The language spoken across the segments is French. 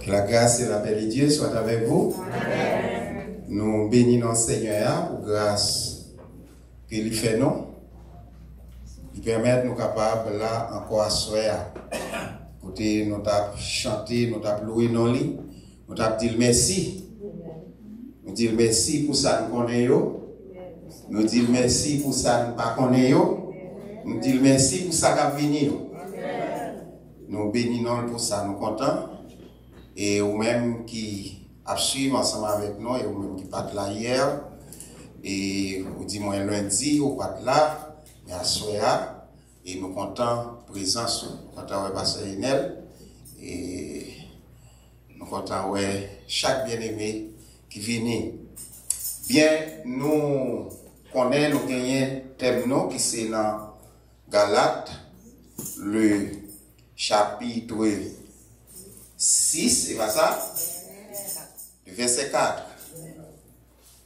Que la grâce et la paix de Dieu soient avec vous. Amen. Nous bénissons le Seigneur pour grâce qu'il fait nous. Il permet de nous capables là encore à soir. Côté nous avons chanté, nous avons loué nos lits, nous avons dit merci. Nous disons merci pour ça nous connaissons. Nous disons merci pour ça nous pas connaissons. Nous disons merci pour ça qui venu. Nous bénissons pour ça nous contents. Et vous-même qui a suivi ensemble avec nous, et vous-même qui pas là hier, et vous dites moi lundi, vous pas là, mais à soir, et nous comptons présence, nous comptons pasteur Inel, et nous comptons chaque bien-aimé qui vient. Bien, nous connaissons, nous gagnons thème qui c'est dans Galates, le chapitre 6, c'est pas ça? Le verset 4.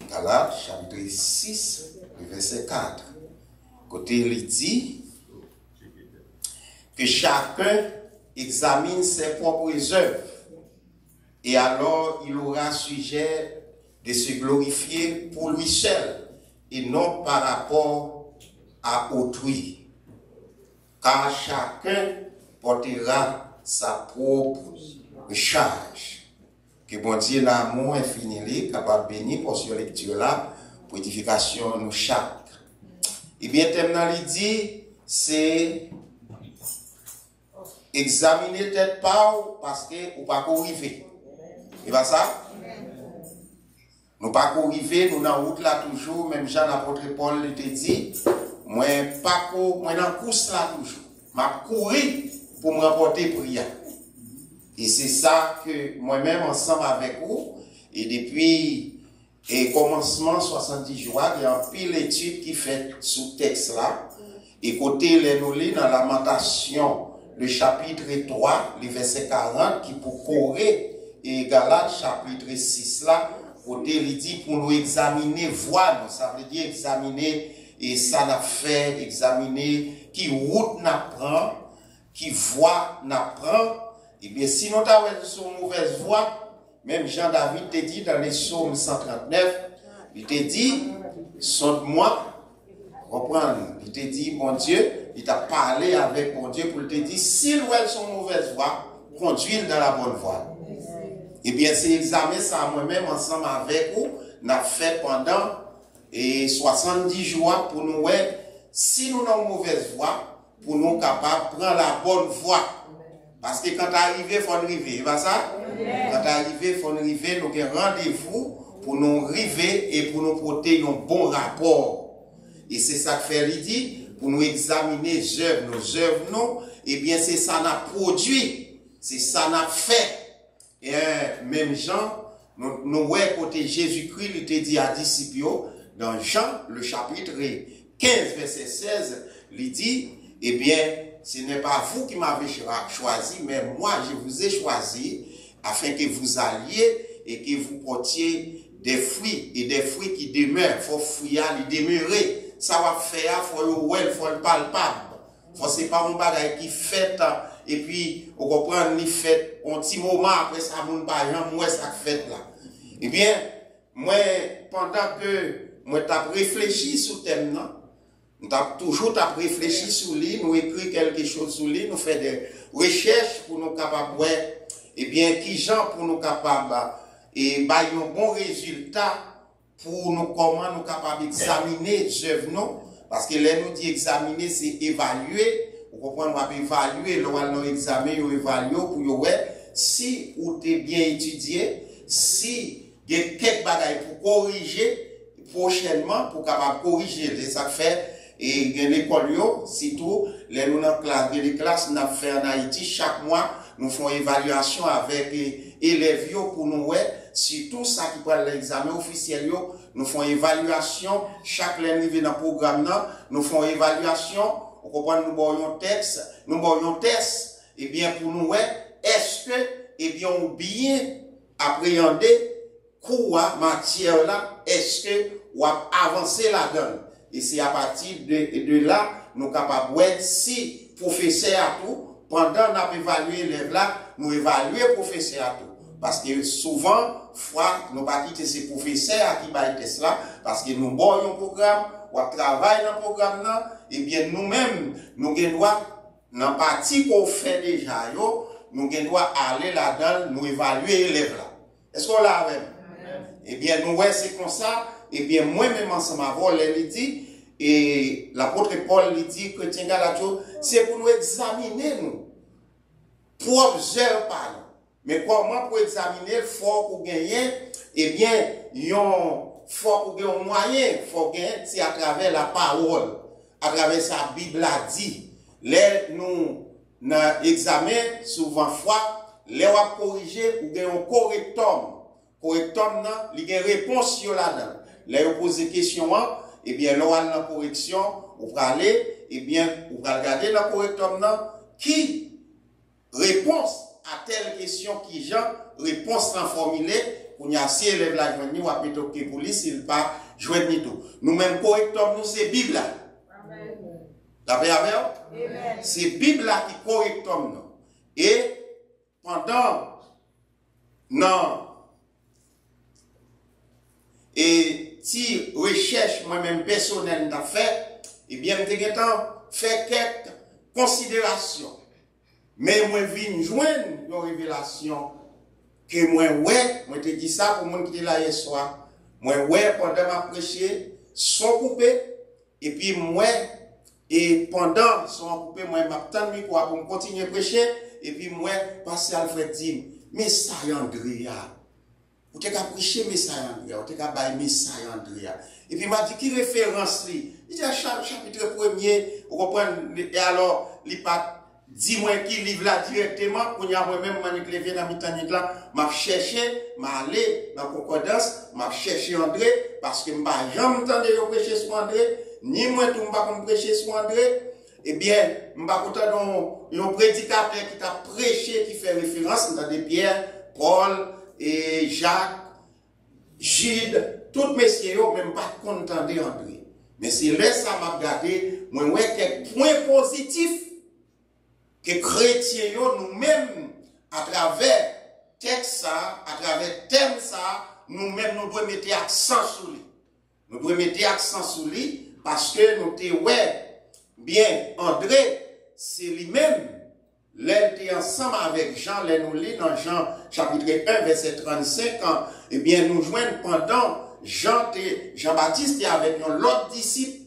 Galates, chapitre 6, le verset 4. Côté, il dit que chacun examine ses propres œuvres et alors il aura sujet de se glorifier pour lui seul et non par rapport à autrui. Car chacun portera sa propre charge. Que bon Dieu, l'amour infini, capable de bénir pour cette lecture-là, pour édification nous chaque. Et bien, terminal, il dit, c'est examiner tête pas parce que ou pas arriver. Et pas ça? Nous pas arriver, nous dans route là toujours, même Jean l'apôtre Paul te dit, moi pas moi dans course là toujours. M'a courir pour me rapporter prière. Et c'est ça que moi-même, ensemble avec vous, et depuis le commencement 70 jours, il y a un pile d'études qui fait sous texte là. Et côté les nous lit dans Lamentation, le chapitre 3, le verset 40, qui pour courir, et Galates chapitre 6 là, côté il dit pour nous examiner, voir, ça veut dire examiner, et ça n'a fait, examiner, qui route n'a prend, qui voie n'a prend. Et bien, si nous avons sur une mauvaise voie, même Jean-David te dit dans les psaumes 139, il te dit, sonde-moi, reprendre. Il te dit, mon Dieu, il t'a parlé avec mon Dieu pour te dire, s'il ou elle sont mauvaise voie, conduire dans la bonne voie. Et bien, c'est examen ça moi-même ensemble avec vous, n'a fait pendant 70 jours pour nous, si nous avons une mauvaise voie, pour nous capables de prendre la bonne voie. Parce que quand arrivé, il faut arriver. Pas ça? Quand arrivé, il faut arriver. Nous avons rendez-vous pour nous arriver et pour nous porter un bon rapport. Et c'est ça que fait l'idée, pour nous examiner nos œuvres, non. Et bien, c'est ça qu'on a produit. C'est ça qu'on a fait. Et même Jean, nous voyons côté Jésus-Christ, il te dit à disciples, dans Jean, le chapitre 15, verset 16, il dit, eh bien, ce n'est pas vous qui m'avez choisi, mais moi, je vous ai choisi afin que vous alliez et que vous portiez des fruits et des fruits qui demeurent. Il faut fruits les demeurer. Ça va faire, il faut le palpable. Faut c'est pas un bagage qui fait et puis on comprend ni fait un petit moment après ça mon pas moi ça fait là. Eh bien, moi pendant que moi t'ai réfléchi sur thème là, nous avons toujours réfléchi sur lui, nous écrit quelque chose sur lui, nous faisons des recherches pour nous capables, et bien, qui gens pour nous capables, et bah, un bon résultat pour nous, comment nous capables d'examiner les œuvres, parce que là, nous dit examiner, c'est évaluer, vous comprenez, on va évaluer, nous examiner, ou évaluer, pour si ou t'es bien étudié, si il y a quelques bagages pour corriger, prochainement, pour capable corriger, c'est ça fait. Et l'école, surtout, les nous dans les classes, nous avons fait en Haïti, chaque mois, nous faisons évaluation avec élèves pour nous, surtout ça qui prend l'examen officiel, nous faisons évaluation, chaque année dans le programme, nous faisons évaluation, on comprend, nous voyons texte, et bien pour nous, est-ce que, et bien, on bien appréhender quoi matière là, est-ce que, ou avancer là-dedans. Et c'est à partir de là, nous sommes capables de si professeur à tout, pendant qu'on a évalué l'élève là, nous évaluons professeur à tout. Parce que souvent, fois, nous pas quitter ces professeurs qui baillent cela, parce que nous voyons un programme, ou travaillons dans le programme là, et bien nous-mêmes, nous devons, dans la partie qu'on fait déjà, nous devons aller là-dedans, nous évaluer l'élève là. Est-ce qu'on l'a avec? Eh bien, nous, ouais, c'est comme ça, et bien, moi-même, ensemble, il dit, et l'apôtre Paul lui dit, chrétien Galatio, c'est pour nous examiner, nous, pour observer par nous. Mais comment pour examiner, il faut pour gagner, eh bien, il faut pour gagner un moyen, il faut gagner, c'est à travers la parole, à travers sa Bible a dit. Les nous, dans l'examen, souvent fois, les on va corriger ou gagner un correctum. Correctum, il y a une réponse là-dedans. Les on pose des questions, eh bien, là, on a la correction, on va aller, eh bien, on va regarder la correctum, qui réponse à telle question qui genre réponse non formulée pour y a si élève la joindre ou à plutôt que police il pas joindre tout nous même correctement nous c'est Bible là amen la paix amen c'est Bible là qui correctement nous et pendant non et si recherche moi-même personnelle n'a fait et bien fait quelques considérations. Mais moi, je viens joindre une révélation que moi te dis ça pour moi qui était là hier soir. Moi, pendant ma prêcher, son coupé, et puis moi, et pendant son coupé, moi, m'attends pour me continuer à prêcher, et puis moi, passer Alfred dit, mais ça, Andrea, vous t'es qu'à prêcher, mais ça, Andrea, vous t'es qu'à bailler, mais ça, Andrea. Et puis, il m'a dit, qui référence lui? Il dit, chapitre 1er, vous comprenez, et alors, il pas dis-moi qui livre là directement, pour y avoir même manipulé dans mi-temps là, m'a cherché, m'a allé dans concordance, m'a cherché André, parce que m'a jamais entendu prêcher sur André, ni moi tout m'a prêcher sur André, eh bien, m'a content d'un prédicateur qui t'a prêché, qui fait référence dans des Pierre, Paul, et Jacques, Gide, tous messieurs, même pas content d'André. Mais c'est là ça m'a regardé, moi, quelques points positifs, que chrétiens, nous-mêmes, à travers texte ça, à travers thème ça, nous-mêmes, nous devons mettre accent sur lui. Nous devons mettre accent sur lui parce que nous sommes, bien, André, c'est lui-même, l'elle était ensemble avec Jean, nous lit dans Jean, chapitre 1, verset 35, eh bien, nous joignons pendant Jean-Baptiste et avec l'autre disciple,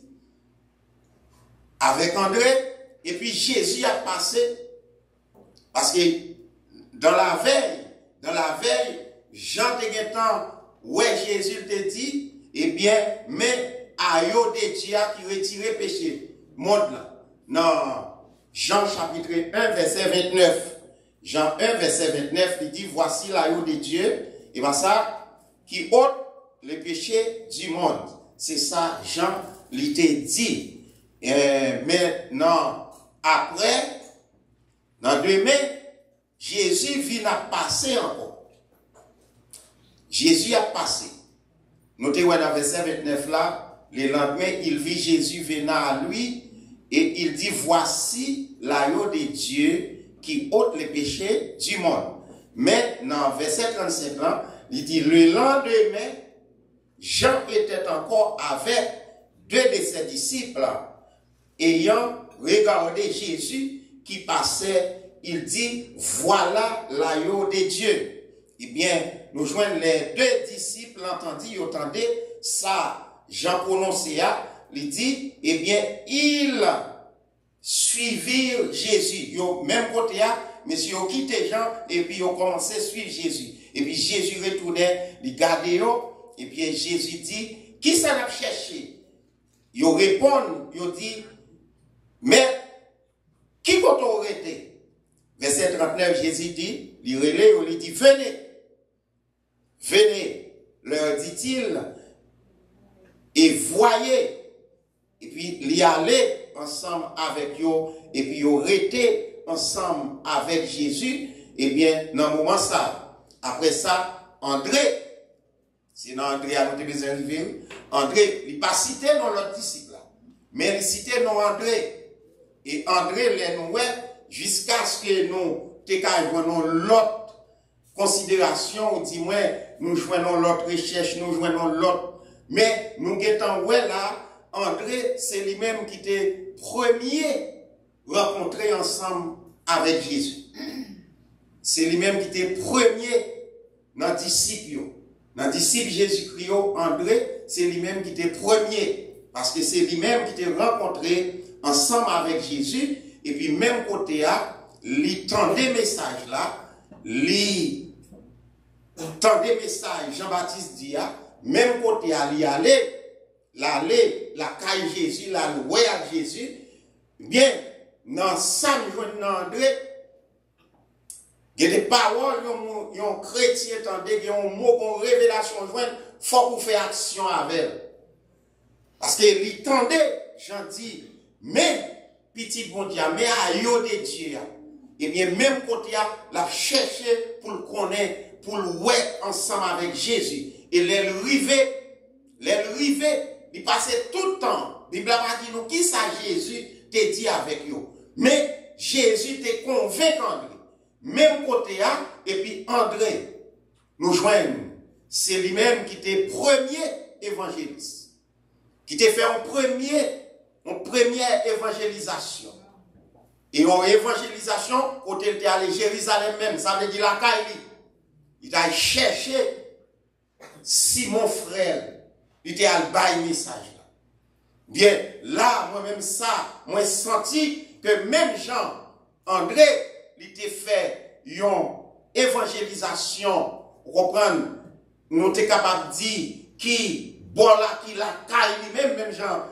avec André, et puis Jésus a passé, parce que dans la veille, Jean te temps, ouais, Jésus te dit, eh bien, mais aïe de Dieu qui retire péché. Monde là. Non, Jean chapitre 1, verset 29. Jean 1, verset 29, il dit, voici l'agneau de Dieu, et bien ça, qui ôte le péché du monde. C'est ça, Jean l'était dit. Mais non. Après, dans demain, Jésus vient à passer encore. Jésus a passé. Notez dans le verset 29 là, le lendemain, il vit Jésus venant à lui et il dit, voici l'agneau de Dieu qui ôte les péchés du monde. Mais dans le verset 35 là, il dit, le lendemain, Jean était encore avec deux de ses disciples ayant regardez Jésus qui passait, il dit, voilà l'agneau de Dieu. Eh bien, nous joignons les deux disciples, entendez, ça, Jean prononcé, il dit, eh bien, ils suivirent Jésus. Yo, même côté, mais ils ont quitté Jean, et puis ils ont commencé à suivre Jésus. Et puis Jésus retournait, il gardait, et puis Jésus dit, qui ça l'a cherché? Ils répondent, ils dit, mais, qui vous aurait été? Verset 39, Jésus dit, il relève, il dit, venez, venez, leur dit-il, et voyez, et puis il y allait ensemble avec eux, et puis ils ont été ensemble avec Jésus, et bien, dans le moment ça, après ça, André, sinon André a noté besoin de André, il n'a pas cité dans l'autre disciple, mais il citait non André. Et André les nous jusqu'à ce que nous te l'autre considération, ou dis-moi, nous joignons l'autre recherche, nous joignons l'autre. Mais nous guettons, ouais, là, André, c'est lui-même qui était premier rencontré ensemble avec Jésus. C'est lui-même qui était premier dans les disciples. Dans les disciples Jésus-Christ, André, c'est lui-même qui était premier. Parce que c'est lui-même qui était rencontré ensemble avec Jésus. Et puis, même côté, il tendait message là, il tendait message, Jean-Baptiste dit, même côté, il allait, la caille Jésus, la loué à Jésus, bien, dans ça, nous André, il y a des paroles, il y a un chrétien, il y a un mot, une révélation, il faut qu'on fasse action avec elle. Parce qu'il tendait, j'en dis, mais, petit bon Dieu, mais à yo de Dieu, et bien, même côté, la chercher pour le connaître, pour le ouais ensemble avec Jésus. Et les rivets, il passait tout le temps. La Bible a dit nous qui ça Jésus te dit avec eux. Mais Jésus te convaincu André. Même côté A, et puis André, nous joignons. C'est lui-même qui était premier évangéliste. Qui t'a fait une première évangélisation. Et en évangélisation, quand il était allé à Jérusalem même, ça veut dire la Kaili. Il a cherché Simon frère. Il était allé bailler message là. Bien, là, moi-même ça, moi senti que même Jean, André, il était fait une évangélisation. Vous comprenez? Nous sommes capables de dire qui, bon là, qui la caille, même Jean,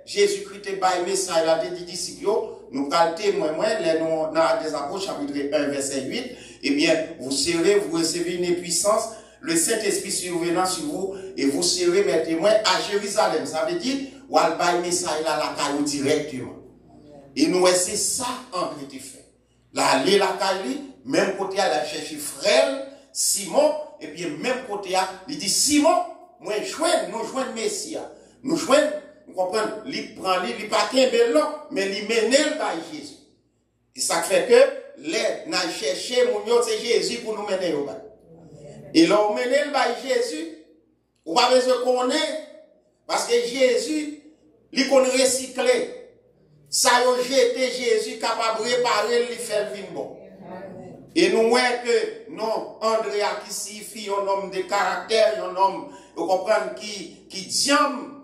Jésus-Christ est baillé message là, des disciples, nous caltez moi, nous, dans des apôtres, chapitre 1, verset 8, eh bien, vous recevez une puissance, le Saint-Esprit survenant sur vous, et vous serez mes témoins à Jérusalem. Ça veut dire, ou al bail message là, la caille directement. Et nous, c'est ça, André te fait. Là, aller la caille, même côté, elle a cherché frère, Simon, et puis même côté, il dit, Simon, moi, nous joignons Messia. Nous joignons, vous comprenez, il prend, il pas qu'un bel nom, mais il mène par Jésus. Et ça fait que, les, n'a cherché, c'est Jésus pour nous mener au bas. Et là, on mène par Jésus, on va besoin de connaître, parce que Jésus, il connaît recycler. Ça a jeté Jésus capable de réparer, il fait le vin bon. Et nous voyons que, non, André qui signifie un homme de caractère, un homme, vous comprenez, qui diam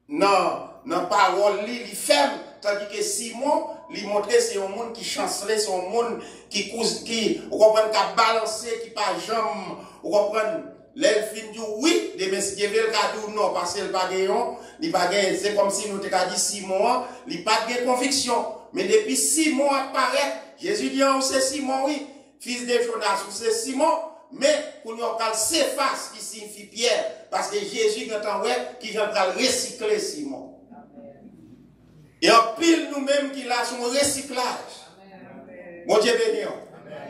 dans parole, il ferme, tandis que Simon, il montre c'est un monde qui chancelait, c'est un monde qui, vous comprenez, qui a balancé, qui pas jamais, vous comprenez, l'elfine dit oui, les messieurs veulent dire non, parce qu'il pas gagné, c'est comme si nous t'avons dit 6 mois, il pas de conviction. Mais depuis 6 mois apparaît, Jésus dit, on c'est Simon, oui, fils de Jonas, ou c'est Simon, mais pour nous, on s'efface qui signifie Pierre, parce que Jésus, qui vient de recycler Simon. Et en pile, nous-mêmes, qui l'a son recyclage. Mon Dieu béni.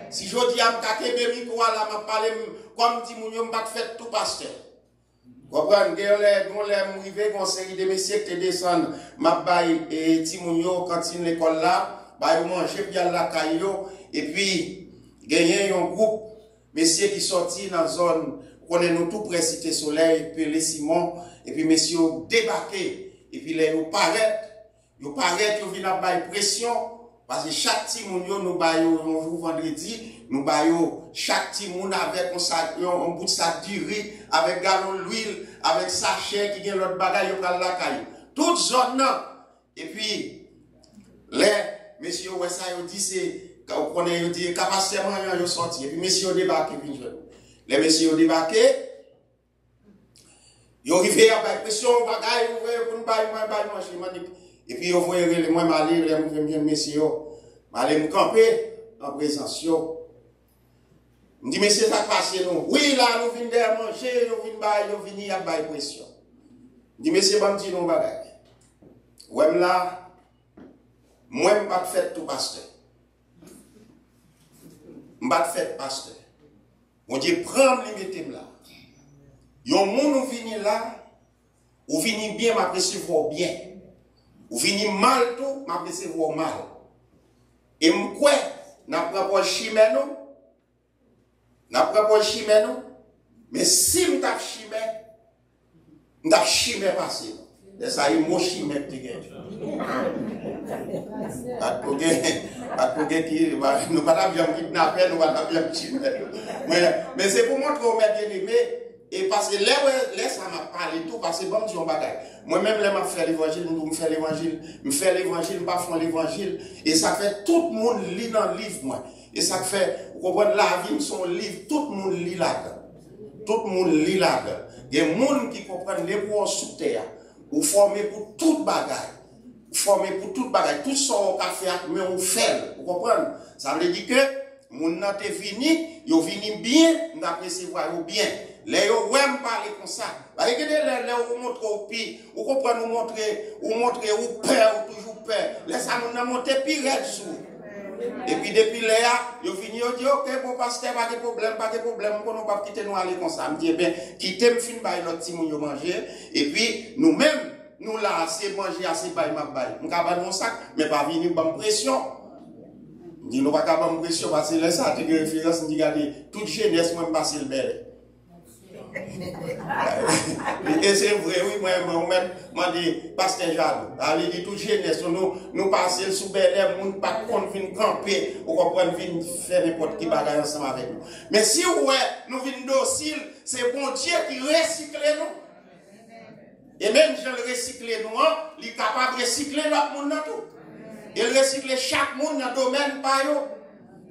Si je dis à m'kake micro là, m'a parlé comme dit mon yom pas fait tout pasteur. Comprenez, nous les arrivé une série de messieurs qui descendent, m'a bail et Timonio cantine l'école là, bail manger puis la caillou et puis gagner un groupe messieurs qui sorti dans zone connaît nous tout près Cité Soleil, puis les Simon et puis messieurs débarqué et puis les nous paraît, ils viennent à bail pression. Parce que chaque timoun nous baillons un jour vendredi, nous baillons chaque timoun avec un bout de sac de riz, avec galon d'huile, avec sachet qui vient l'autre bagaille au la caille. Toute zone là. Et puis, les messieurs Wessa dit c'est, on connaît, dit capacité de sortir. Et puis, messieurs débarqué, les messieurs débarqué, ils arrivent à la pression, bagaille, pour nous bailler, et puis, vous voyez, les moins malés, les moins bien, messieurs, allez me camper en présence. Je dis, messieurs, ça passe, nous. Oui, là, nous venons de manger, nous venons à bailler pression. Je dis, messieurs, je dis, non, bagaille. Ouais, là, moi, je ne pas faire tout pasteur. Je ne pas faire pasteur. On dit, prends les mettez là. Yon moun ou vini là, ou vini bien, m'apprécie vous bien. Ou vini mal tout, m'apprécie vous mal. Et m'kwe, n'a pas chimé nous, N'a pas pour chimé nous. Mais si nous avons chimé, nous avons chimé passé. Et ça y est, mon chimé qui gagne. Nous ne pas bien kidnapper, nous pas bien chimé. Mais c'est pour montrer aux bien aimés. Et parce que là, ça m'a parlé tout, parce que bon, Dieu, bagaille. Moi-même, là, je fais l'évangile, je fais l'évangile, je fais l'évangile, je fais l'évangile. Et ça fait tout le monde lit dans le livre, moi. Et ça fait, vous comprenez, la vie, son livre, tout le monde lit là-dedans. Tout le monde lit là-dedans. Il y a des gens qui comprennent les points sous terre, ou formés pour toute bagaille. Formés pour toute bagaille. Tout ça, on a fait, mais on fait. Vous comprenez? Ça veut dire que, mon nom est fini, il vini bien, on a recevoir bien. Les gens ne parler comme ça. Regardez, les vous montrez au pays, vous comprenez, vous montrez, vous peur, ou toujours peur. Laissez nous monter pire sous. Et puis depuis là, ils finissent, ils disent, ok, bon, pasteur, pas de problème, on ne va pas quitter nous aller comme ça. Je dis, bien, quittez me fin by l'autre petit moun yo manger. Et puis, nous-mêmes, nous là, assez manger, assez bail, ma bail. Nous avons mon sac, mais pas venir bonne pression. Nous ne pouvons pas avoir pression parce que ça, tu as référence, nous regardez, toute jeunesse, moi, je passe le bel. Et c'est vrai, oui, moi, je dis, pasteur Jadot, allez, dit toute jeunesse, nous passons sous bel air, nous ne pas venir camper, ou comprendre, venir faire n'importe qui bagaille ensemble avec nous. Mais si nous venons dociles, c'est bon Dieu qui recycle nous. Et même si je recycle nous, il est capable de recycler l'autre monde dans tout. Il recycle chaque monde dans le domaine par eux.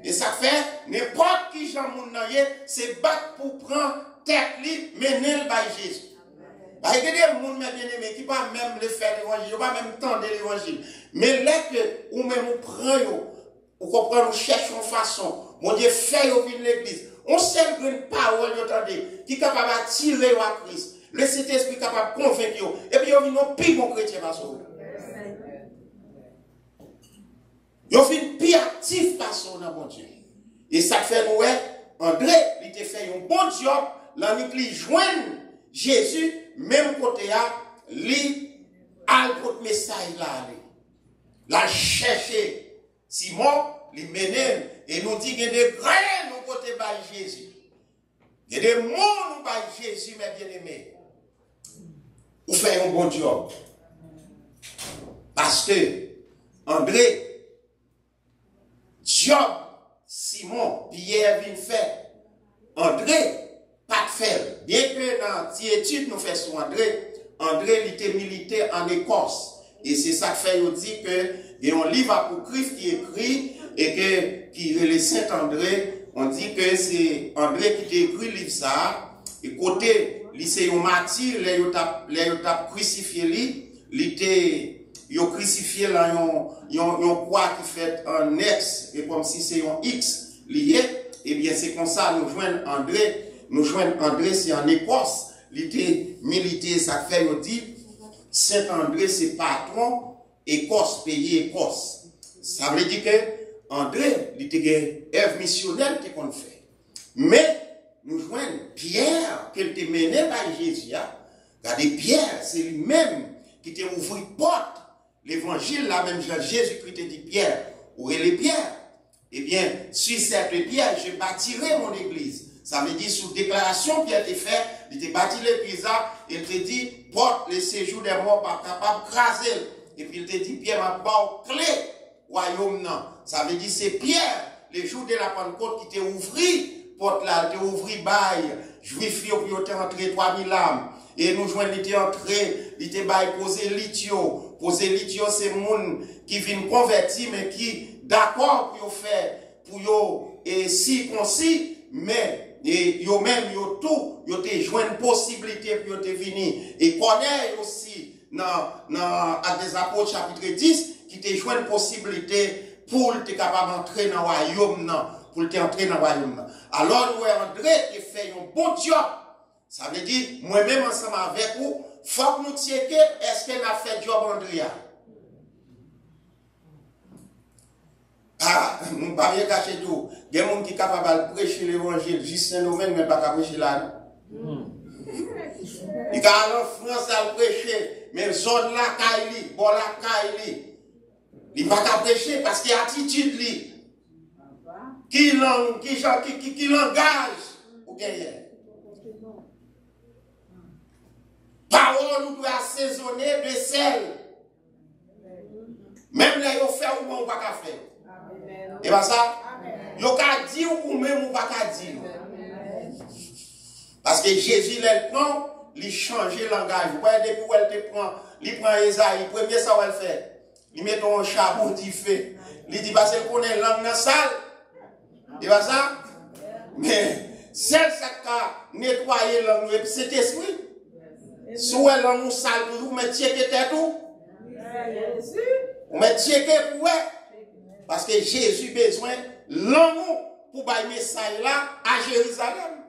Et ça fait, n'importe qui j'en monde dans c'est battre pour prendre tête li, mener le bail Jésus. Il y a des gens bien aimés qui ne pas même le faire l'évangile, pas même tendre l'évangile. Mais là que, ou même on prend, ou comprend, on cherche une façon, mon Dieu fait au vin l'église. On sait une parole, qui est capable d'attirer à Christ. Le Saint-Esprit est capable de convaincre. Et puis, on vient un pire bon chrétien par ça. Ils ont fait une pire active façon dans mon Dieu. Et ça fait nous, André, il te fait un bon job, l'année joigne Jésus, même côté là, lui, a le message là. La chercher Simon, lui mener, et nous dit qu'il y a des graines au côté de Jésus. Il y a des mots au Jésus, mes bien-aimés. Vous faites un bon job. Parce que, André, Job, Simon, Pierre vient faire. André, pas de faire. Bien que dans cette étude nous faisons sur André, il était militaire en Écosse. Et c'est ça que fait, il dit que il y a un livre apocryphe qui écrit et qui est le Saint-André. On dit que c'est André qui a écrit le livre ça. Et côté, c'est un martyr, il a crucifié lui, il a crucifié là, yon quoi qui fait un X, et comme si c'est un X lié, et bien c'est comme ça, nous joignons André, c'est en Écosse, il était militaire, ça fait, il dit, Saint-André, c'est patron, Écosse, pays Écosse. Ça veut dire que André, il était un œuvre missionnelle qu'on fait. Mais, nous joignons Pierre, qui était mené par Jésus. Regardez, Pierre, c'est lui-même qui t'a ouvert porte. L'évangile, là même, Jésus-Christ te dit Pierre, où est les pierres? Eh bien, sur cette pierre, je bâtirai mon église. Ça veut dire, sous déclaration qui a été faite, il te bâti l'église, il te dit, porte le séjour des morts pas capable de craser. Et puis il te dit, Pierre m'a pas clé, royaume non. Ça veut dire, c'est Pierre, le jour de la Pentecôte, qui t'a ouvert, porte là, t'a ouvert bail, juif, qui ont entré 3000 âmes. Et nous joignons, il était entré, il était bail, poser litio. Poser litio, c'est moun qui vient convertir, mais qui d'accord pour faire, pour yo, et si concis, mais, et yo même, yo tout, yo te joint une possibilité pour yo te venir. Et connaît aussi, dans Actes des Apôtres, chapitre 10, qui te joint une possibilité pour te capable d'entrer dans le royaume, pour te entrer dans le royaume. Alors, nous, André, qui fait un bon job. Ça veut dire, moi-même, ensemble avec vous, faut que nous checker, est-ce qu'on a fait job Andrea? Ah, nous ne pouvons pas cacher tout. Il y a des gens qui sont capables de prêcher l'évangile, juste Saint-Domingue, mais pas de prêcher là. Il y a en France à prêcher, mais zone là, Kaili, bon là, Kaili. Il ne va pas prêcher parce qu'il y a attitude. Qui langage? ou gagner. Parole nous doit assaisonner de sel. Même là, vous faites ou vous pas faire. Et bien ça, vous pouvez dire ou même vous pas dire. Parce que Jésus, il prend, il change le langage. Vous voyez, depuis où elle prend, il prend Esaïe, premier ça, elle fait. Il met un chapeau, il fait. Il dit, parce qu'il connaît la langue sale. Et bien ça, mais celle qui a nettoyé la langue, c'est esprit. Si vous avez la langue sale, vous mettez tête tout. Vous mettez pour parce que Jésus a besoin de l'amour pour bailler message là à Jérusalem.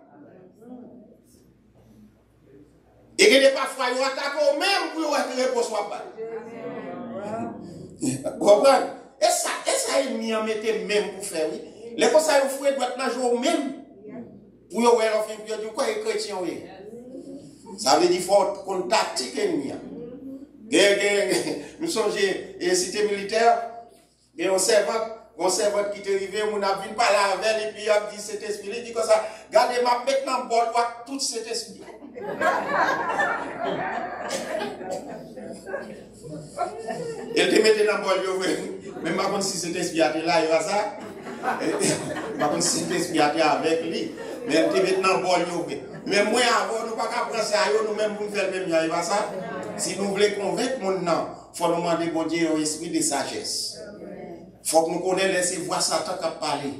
Et que parfois, il attaque au même pour avoir une réponse. Vous comprenez? Et ça, il m'y a mis même pour faire, oui. Les conseils vous faites doit être jour même. Pour vous voir l'enfant, pour dire quoi est chrétien, oui. Ça veut dire qu'il faut qu'on tactique l'ennemi. Nous sommes en cité militaire, et on servant qui est arrivé, on a vu par là avec, et puis il a dit cet esprit, il dit comme ça, regardez, ma maintenant, bon, tout cet esprit. Il te mettait dans le bol, même pas si cet esprit était là, il va ça. Pas comme si cet esprit était avec lui, mais il te mettait dans le bol. Mais moi, avant, nous ne pouvons pas prendre ça, nous-mêmes, pour faire le même, il va ça. Si nous voulons convaincre mon nom, il faut nous demander, bon Dieu, un esprit de sagesse. Il faut que nous connaissions, laisser voir Satan qui parler.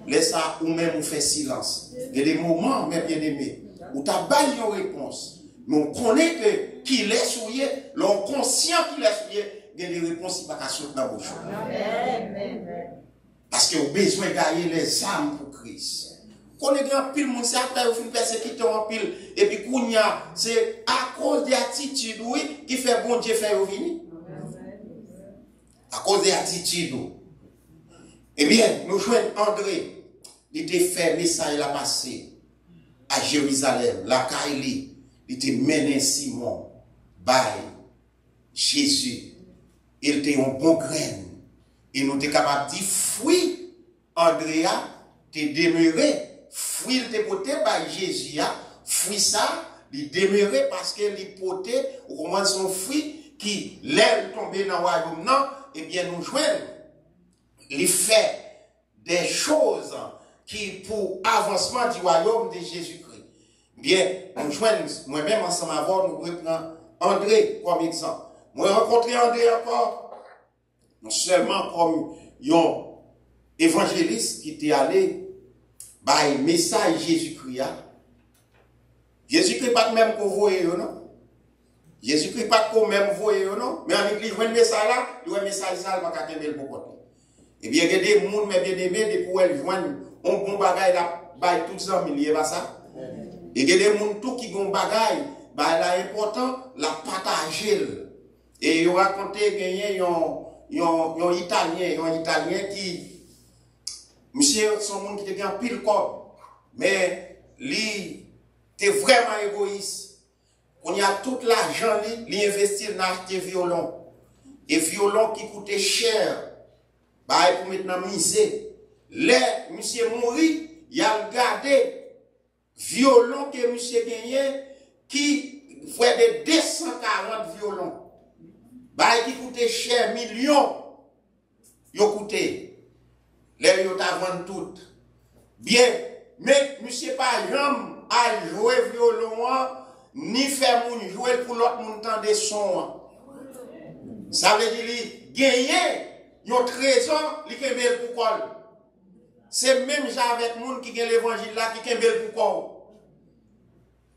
Laissez ça ou même on fait silence. Il y a des moments, mes bien-aimés, où tu as baillé une réponse. Mais on connaît que qu'il est souillé, l'on conscient qu'il est souillé, il y a des réponses qui ne sont pas sortir dans la bouche. Parce qu'on a besoin de gagner les âmes pour Christ. Quand on est grand pile, mon après on fait persécuter en pile. Et puis, c'est à cause des attitudes, oui, qui fait bon Dieu faire venir. À cause des attitudes. Eh bien, nous jouons André. Il était fait message la passé à Jérusalem, la Kaili. Il était mené Simon, by Jésus. Il était un bon grain. Et nous étions capables de dire, fruit, Andrea, t'es demeuré. Fruit, t'es porté par Jésus. Fruit, ça, il demeurait parce que les potés, au moment son fruit, qui l'air tombé dans le royaume, non, eh bien, nous jouons. Il fait des choses qui, pour avancement du royaume de Jésus-Christ. Bien, nous jouons, moi-même, ensemble avant, nous reprenons André comme exemple. Moi, j'ai rencontré André encore, non seulement comme un évangéliste qui était allé par le message Jésus-Christ. Jésus-Christ n'est pas le même que vous voyez, non? Jésus-Christ n'est pas le même que vous voyez, non? Mais en église, le message là, le message ça, il va pas le pour côté. Eh bien, il y a des gens, mes bien-aimés, des pour elles joindre, on bon bagaille là, by tout ça, il y a pas ça. Et il y a des gens tout qui ont bagaille, bah là important, la partager. Et il racontait qu'il y a un Italien qui, monsieur, son monde qui était en pile corps, mais lui, était vraiment égoïste. On y a tout l'argent, lui investir dans acheter violon. Et violon qui coûtait cher, bah, pour maintenant miser. Là, monsieur mourit, il a gardé violon que monsieur gagné, qui fait de 240 violons. Bah, qui coûtait cher, millions. Il coûté. Là, il a vendu tout. Bien, mais monsieur pas jamais à jouer violon, ni faire moun jouer pour l'autre moun temps de son. Ça veut dire, gagner, yon trésor, li kembel pour quoi? C'est même genre avec moun qui gagne l'évangile là, qui kembel pour quoi?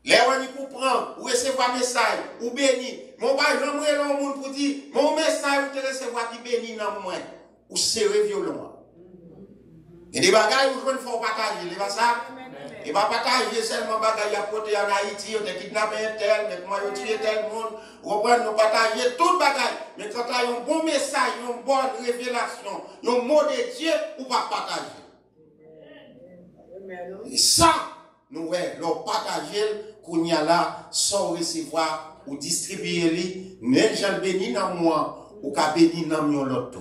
Les gens qui comprennent, ou recevoir un message, ou béni. Mon pas jamais le monde pour dire, mon message, ou te recevoir qui béni dans moi, ou serrer violon. Et des bagages, vous ne faut partager, c'est pas ça? Et va partager seulement bagages à côté en Haïti, on a kidnappé un tel, mais comment on tue tel monde, on reprend, nous partager tout bagages. Mais quand il y a un bon message, une bonne révélation, un mot de Dieu, on va partager. Et ça, nous, leur partager, qu'on y a là, sans recevoir, ou distribuer, n'est jamais béni dans moi, ou qu'à béni dans l'autre.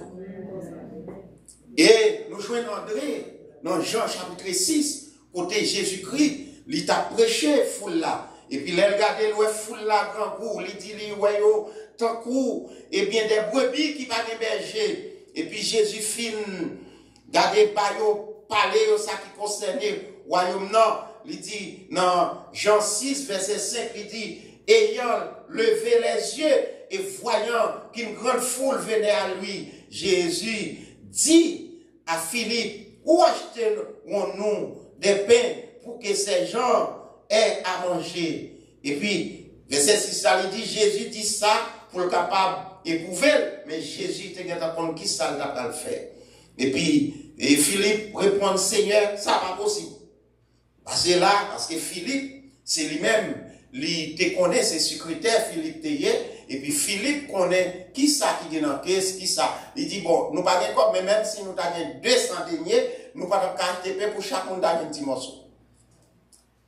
Et nous jouons André, dans Jean chapitre 6, côté Jésus-Christ, il t'a prêché foule là. Et puis, il regarde le foule là, grand coup, il dit, ouais, yo, tant coup, et bien des brebis qui va des bergers. Et puis, Jésus fin, gardez pas yo, parler ça qui concerne royaume, non. Il dit, dans Jean 6, verset 5, il dit, ayant levé les yeux et voyant qu'une grande foule venait à lui, Jésus dit à Philippe, où achetons-nous des pains pour que ces gens aient à manger? Et puis, verset 6, il dit, Jésus dit ça pour le capable éprouver, mais Jésus était capable qui ça n'a pas le faire. Et puis, Philippe répond, Seigneur, ça va possible. Parce que là, parce que Philippe, c'est lui-même, il te connaît ses secrétaires, Philippe Théier, et puis Philippe connaît qui ça qui est dans la caisse, qui ça. Il dit, bon, nous pas de quoi, mais même si nous avons 200 deniers, nous pas de acheter pain pour chaque monde un petit morceau.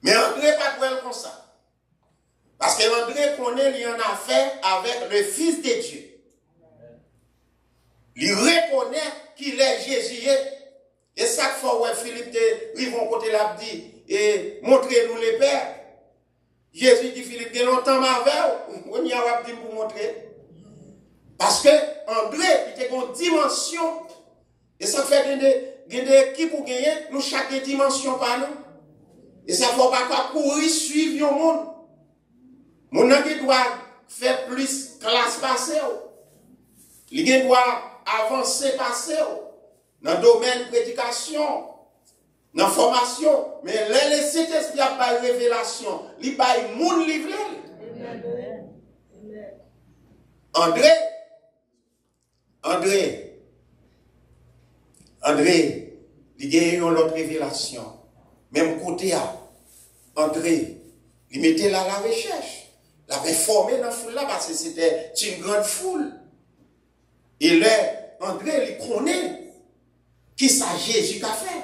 Mais André pas de comme ça. Parce que André connaît, il en a fait avec le Fils de Dieu. Il reconnaît qu'il est Jésus. Et ça fois où Philippe, ils vont côté là, dit, et montrez-nous les pères. Jésus dit, Philippe, il y a longtemps on y a dit pour montrer. Parce que André, il était une dimension. Et ça fait des qui pour gagner, nous chaque dimension par nous. Et ça ne faut pas courir, suivre le monde. Mon ami doit faire plus classe passée. Il doit avancer passée. Dans le domaine de prédication. Dans la formation, mais les Saint-Esprit a pas de révélation, il a pas de monde livré. André, il a eu une autre révélation. Même côté à André, il mettait là la recherche. Il avait formé dans la foule là parce que c'était une grande foule. Et là, André, il connaît qui ça Jésus a fait.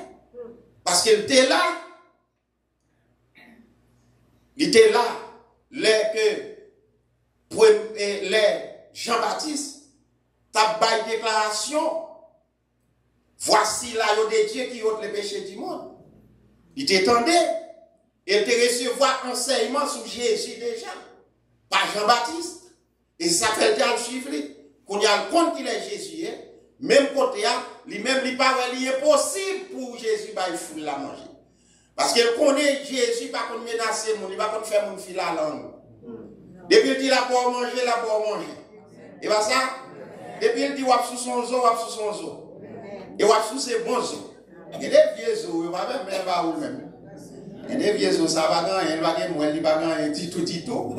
Parce qu'il était là. Il était là. Les Jean-Baptiste, t'as bail déclaration. Voici l'agneau de Dieu qui ôte les péchés du monde. Il t'étendait. Il te recevoir enseignement sur Jésus déjà. Par Jean-Baptiste. Et ça fait le suivre. Qu'on y a le compte qu'il est Jésus. Même côté, lui-même, il paraît impossible pour Jésus de foule la manger. Parce qu'il connaît Jésus, pas qu'on menace mon, il va pas faire mon fil la langue. Depuis il dit la pour manger, la pour manger. Et va ça? Depuis il dit wap sous son zo, wap sous son zo. Et wap sous ses bons zo. Il y a des vieux zo, il va même, il va où même. Il y a des vieux zo, ça va gagner, il va gagner, il va gagner, tito.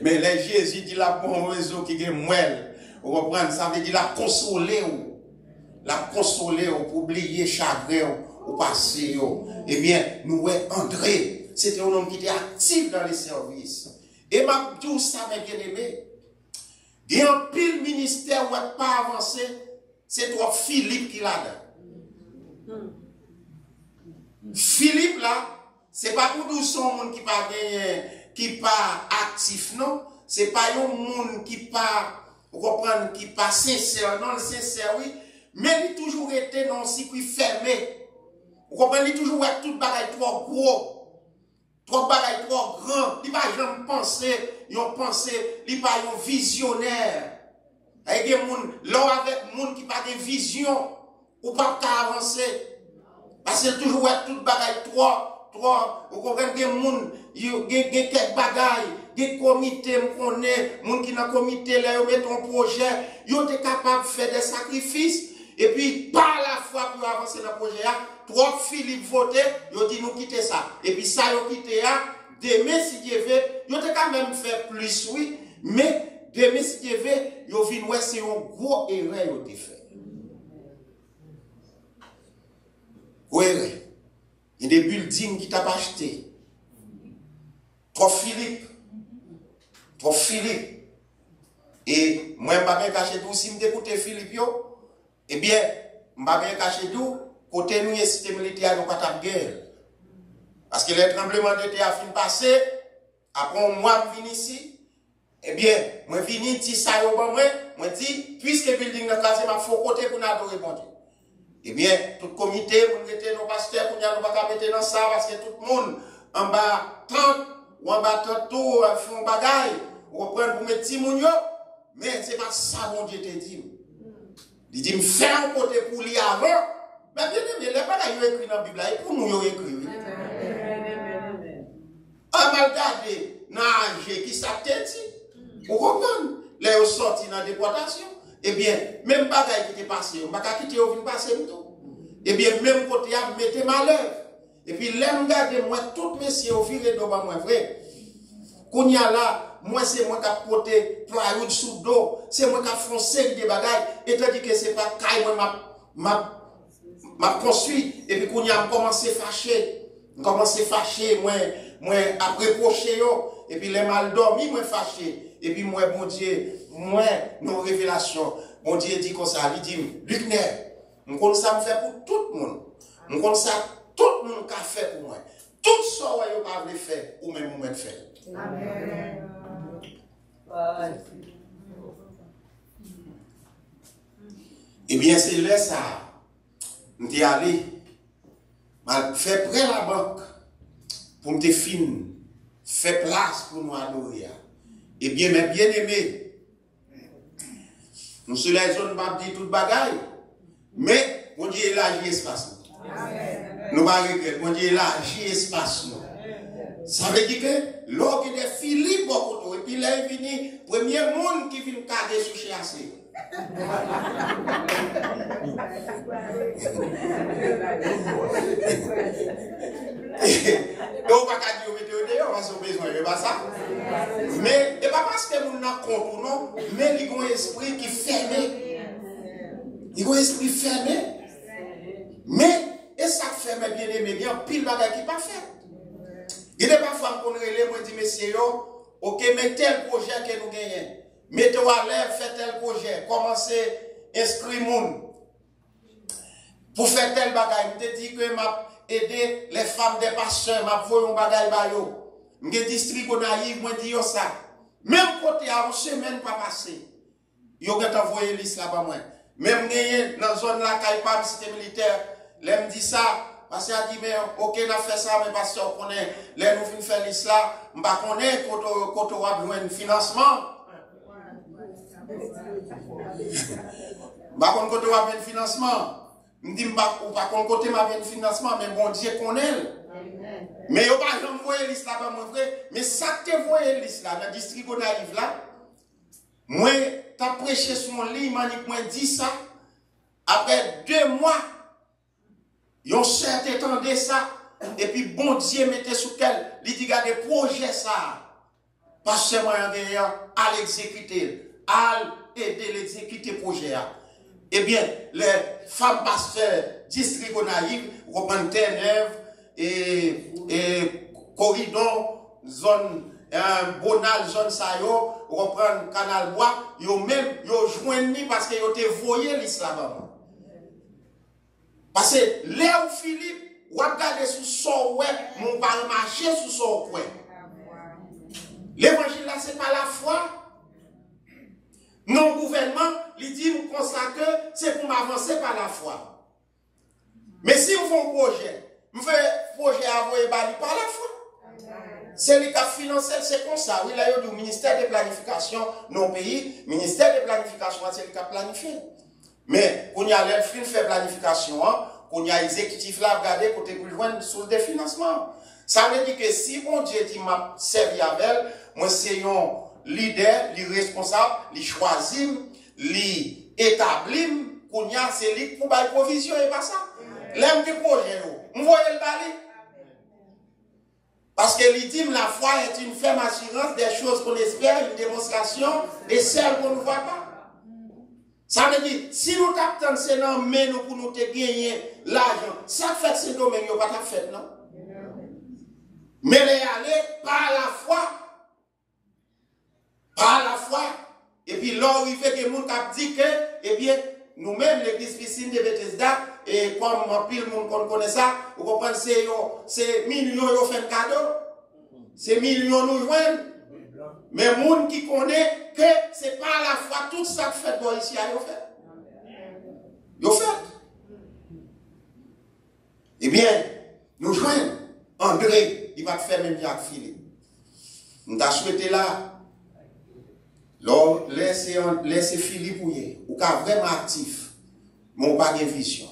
Mais les Jésus dit la pour zo qui gagne moelle. Vous comprenez? Ça veut dire la consoler pour oublier chagrin au passé. Eh bien, nous, André, c'était un homme qui était actif dans les services. Et ma dit ça, mes bien-aimés. Il y a un pile ministère où n'est pas avancé, c'est toi, Philippe, qui l'a là. Philippe, là, c'est pas pour nous son monde qui pas actif, non. C'est pas un monde qui pas. Vous comprenez, qui pas sincère, non, sincère, oui, mais il a toujours été dans un circuit fermé. Vous comprenez, il a toujours été tout bagaille trop gros, trop bagaille trop grand. Il n'a pas jamais pensé, il n'a pas un visionnaire. Il y a des gens, là, avec des gens qui n'ont pas de vision, ou pas avancer. Parce qu'il a toujours été tout bagaille trop, vous comprenez, des gens, il y a quelques bagailles. Des comités, les gens qui dans le comité, là, ils mettent un projet, ils sont capables de faire des sacrifices, et puis, par la foi pour avancer dans le projet, trois Philippe voté, ils ont dit nous quitter ça. Et puis, ça, ils ont quitté, demain, si Dieu veut, ils ont quand même fait plus, oui, mais demain, si Dieu veut, ils ont vu, c'est un gros erreur qu'ils ont fait. Oui, il y a des buildings qui t'ont acheté. Trois Philippe. Et moi, je ne vais pas cacher tout. Si je écoute Philippe, eh bien, je ne vais pas cacher tout. Côté nous, il y a un système militaire qui a de guerre. Parce que les tremblements de terre a fini passé. Après, moi, je viens ici. Eh bien, je viens ici, ça y est, moi, je dis, puisque le building est casé, il faut côté pour nous adorer bon Dieu. Eh bien, tout comité, vous mettez nos pasteurs, vous n'avez pas mettre dans ça, parce que tout le monde, en bas 30, ou en bas 30 tours, font bagaille, ou reprendre pour mettre Timounio, mais c'est pas ça, mon Dieu te dit. Il dit, fais un côté pour lui avant. Mais bien aimé, les bagailles sont écrits dans la Bible, et pour nous, ils écrit. On va regarder dans l'âge qui s'attend, vous comprenez? Les sont sortis dans la déportation. Eh bien, même bagaille qui était passé, on ne va pas quitter au passer tout. Eh bien, même côté, mettez malheur. Et puis, l'aime garder, moi, tout messieurs, au fil de moi, vrai. Qu'on y a là, moi, c'est moi qui ai porté plywood sous dos, c'est moi qui ai foncé des bagailles, et tandis que c'est pas caille, moi, m'a construit, et puis qu'on y a commencé à fâcher, moi, après reprocher, et puis les mal dormi, moi, fâché, et puis moi, bon Dieu, moi, nos révélations, bon Dieu dit comme ça, il dit, Lucner, nous connaissons ça me fait pour tout le monde, nous connaissons ça, tout le monde qui a fait pour moi, tout ça, vous pas voulu faire, ou même vous faire. Amen. Eh bien, c'est là ça. Je suis allé, je fait près la banque pour me finir, faire place pour nous adorer. Eh bien, mes bien-aimés, nous sommes les zones qui disent toute bagaille, mais on dit élargir l'espace. Nous ne regrettons pas, on dit élargir l'espace. Ça veut dire que l'eau qui est Philippe beaucoup et puis là il vient premier monde qui vient cader sous chez assez. Donc pas qu'à dire mettez dehors parce qu'on besoin de pas ça. Mais et pas parce que nous n'a compte non, mais il y a un esprit qui fermé. Il y a un esprit fermé. Mais et ça fait mes bien-aimés bien pile bagage qui pas fait. Il n'est pas femme qu'on relève, moi, dit, messieurs, ok, mais tel projet que nous gagnons, mettez-vous à l'air, faites tel projet, commencez à inscrire monde. Pour faire tel bagage, je te dis que m'a aidé les femmes des pasteurs, m'a voulu un bagage bayo. Je district naïf, moi dis ça. Même côté à une semaine pas passé. Yo ont envoyé liste là-bas moi. Même gagné dans zone là Kaipam cité militaire, l'aime dit ça. Parce qu'il a dit, mais ok, on a fait ça, mais parce qu'on connaît, là, nous finissons faire l'islam, on va connaître quand on a besoin de financement. On va connaître quand on a besoin de financement. On dit, on va connaître quand on a besoin de financement, mais bon Dieu connaît. Mais on va pas envoyer l'islam, mon frère. Mais ça que tu vois l'islam, dans le district qu'on arrive là, moi, tu as prêché sur mon lit, moi, dit ça, après 2 mois, yon certes étendait ça, et puis bon Dieu mettait sous quel, il dit des projets ça, pas seulement à l'exécuter, à aider l'exécuter projet. Eh bien, les femmes pasteurs, district naïf, reprennent Terre-Neuve et corridor, zone Bonal, zone Sayo, reprennent Canal Bois, yon même, yon joignent parce que yon te voyé l'islam. Parce que là où Philippe, ou regarder sous son web, mon pas marcher sous son web. L'évangile là, ce n'est pas la foi. Non, gouvernement, il dit, nous consacrer, c'est pour m'avancer par la foi. Mais si vous faites un projet, vous faites un projet à vous par la foi. C'est le cas financier, c'est comme ça. Oui, là, il y a du ministère de planification, non pays, ministère de planification, c'est le cas planifié. Mais, quand il y a l'air de faire planification, quand il y a l'exécutif là, regardez, côté plus loin, sur le financement. Ça veut dire que si mon Dieu dit, m'a servi avec elle, moi, c'est un leader, les responsable, les choisir, les établir, qu'on y a, c'est lui pour la provision, et pas ça. L'aime du projet, vous voyez le balai? Parce que l'idée, la foi est une ferme assurance des choses qu'on espère, une démonstration, et celles qu'on ne voit pas. Ça veut dire, si nous captons ces noms, mais nous pour nous gagner l'argent, ça fait ces domaines, nous pas fait, non? Mais les aller par la foi. Par la foi. Et puis, là, il fait que les gens dit que, eh bien, nous-mêmes, l'église piscine de Bethesda, et comme pile le monde connaît ça, vous comprenez, c'est millions qui fait un cadeau. C'est millions nous joignent. Mais les gens qui connaissent que c'est par la foi, tout ça que fait ici, ils fait. Ils fait. va faire même Jacques Philippe. Nous t'a souhaité là, laissez Philippe ou qu'à vraiment actif, mais on pas de vision.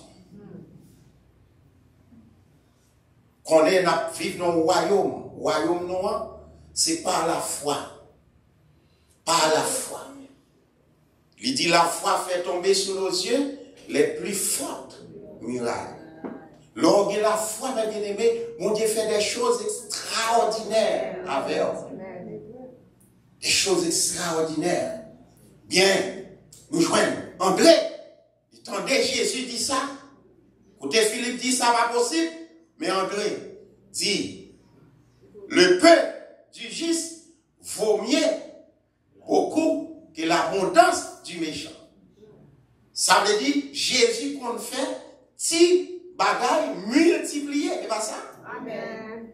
Qu'on est vivre dans le royaume noir, c'est par la foi. Par la foi. Il dit la foi fait tomber sur nos yeux les plus fortes murailles. Lorsque la foi, mes bien-aimés, mon Dieu fait des choses extraordinaires avec vous. Des choses extraordinaires. Bien, nous joignons André. Il entendait Jésus dit ça. Côté Philippe dit ça pas possible. Mais André dit, le peu du juste vaut mieux beaucoup que l'abondance du méchant. Ça veut dire, Jésus qu'on fait, si bagaille multiplié, et pas ça? Amen.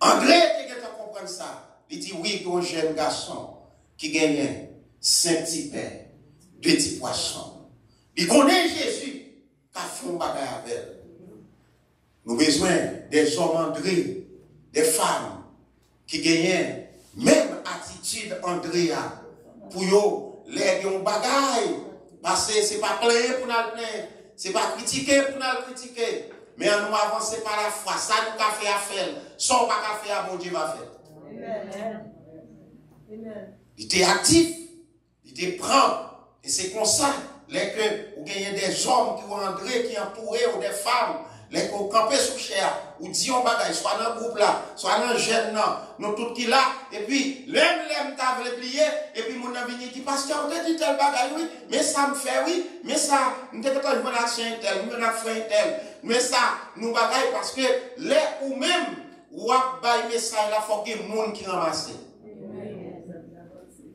André, tu comprends ça? Il dit, oui, un jeune garçon qui gagne 5 petits pains, 2 petits poissons. Il connaît Jésus. Qu'a fait un bagage avec elle. Nous avons besoin des hommes André, des femmes qui gagnent même attitude Andrea pour eux, les gens bagage. Parce que ce n'est pas plaindre pour nous plaindre, ce n'est pas critiquer pour nous critiquer. Mais nous avançons par la foi. Ça nous a fait à faire. Ça nous a fait à bon Dieu va faire. Amen. Il était actif, il était prêt. Et c'est comme ça. Les que vous gagnez des hommes qui ont André, qui ont pourré, ou des femmes, les que vous campez sous chair, ou disons bagaille, soit dans le groupe là, soit dans le jeune là, nous tous qui là, et puis, l'aime t'as plié, et puis mon ami dit, pasteur, on dit tel bagaille, oui, mais ça me fait, oui, mais ça, nous t'es quand je vais action tel, nous avons fait tel, mais ça, nous bagaille parce que les ou même, ou à bailler message là, faut que le monde qui ramasse.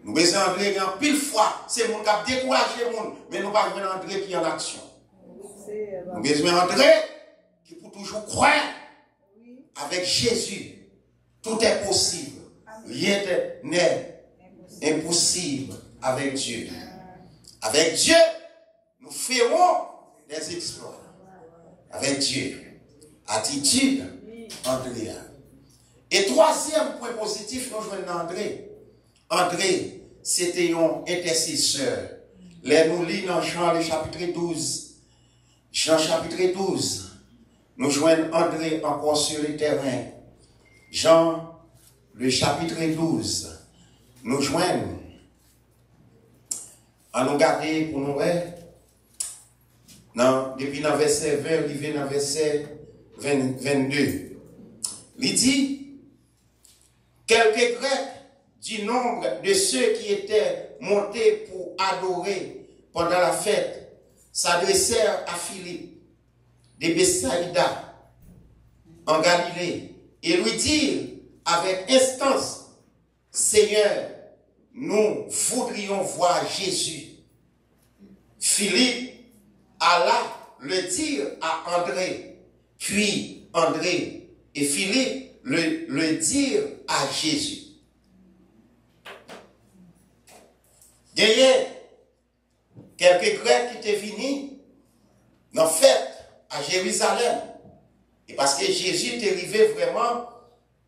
Nous besoin d'entrer en pile fois, c'est mon qui a découragé le monde, mais nous pas besoin d'entrer qui en action. Nous besoin d'entrer qui pour toujours croire avec Jésus. Tout est possible. Rien n'est impossible avec Dieu. Avec Dieu, nous ferons des exploits. Avec Dieu. Attitude, André. Et troisième point positif, nous jouons André. André, c'était un intercesseur. Là, nous lisons dans Jean, le chapitre 12. Jean, chapitre 12. Nous joignons André encore sur le terrain. Jean, le chapitre 12. Nous joignons. À nous garder pour nous voir. Depuis le verset 20, arrivé dans le verset 22. Il dit, quelques Grecs du nombre de ceux qui étaient montés pour adorer pendant la fête s'adressèrent à Philippe de Bethsaïda en Galilée et lui dirent avec instance, Seigneur, nous voudrions voir Jésus. Philippe alla le dire à André, puis André et Philippe le dirent à Jésus. Il y a quelques Grecs qui étaient venus dans la fête à Jérusalem. Et parce que Jésus est arrivé vraiment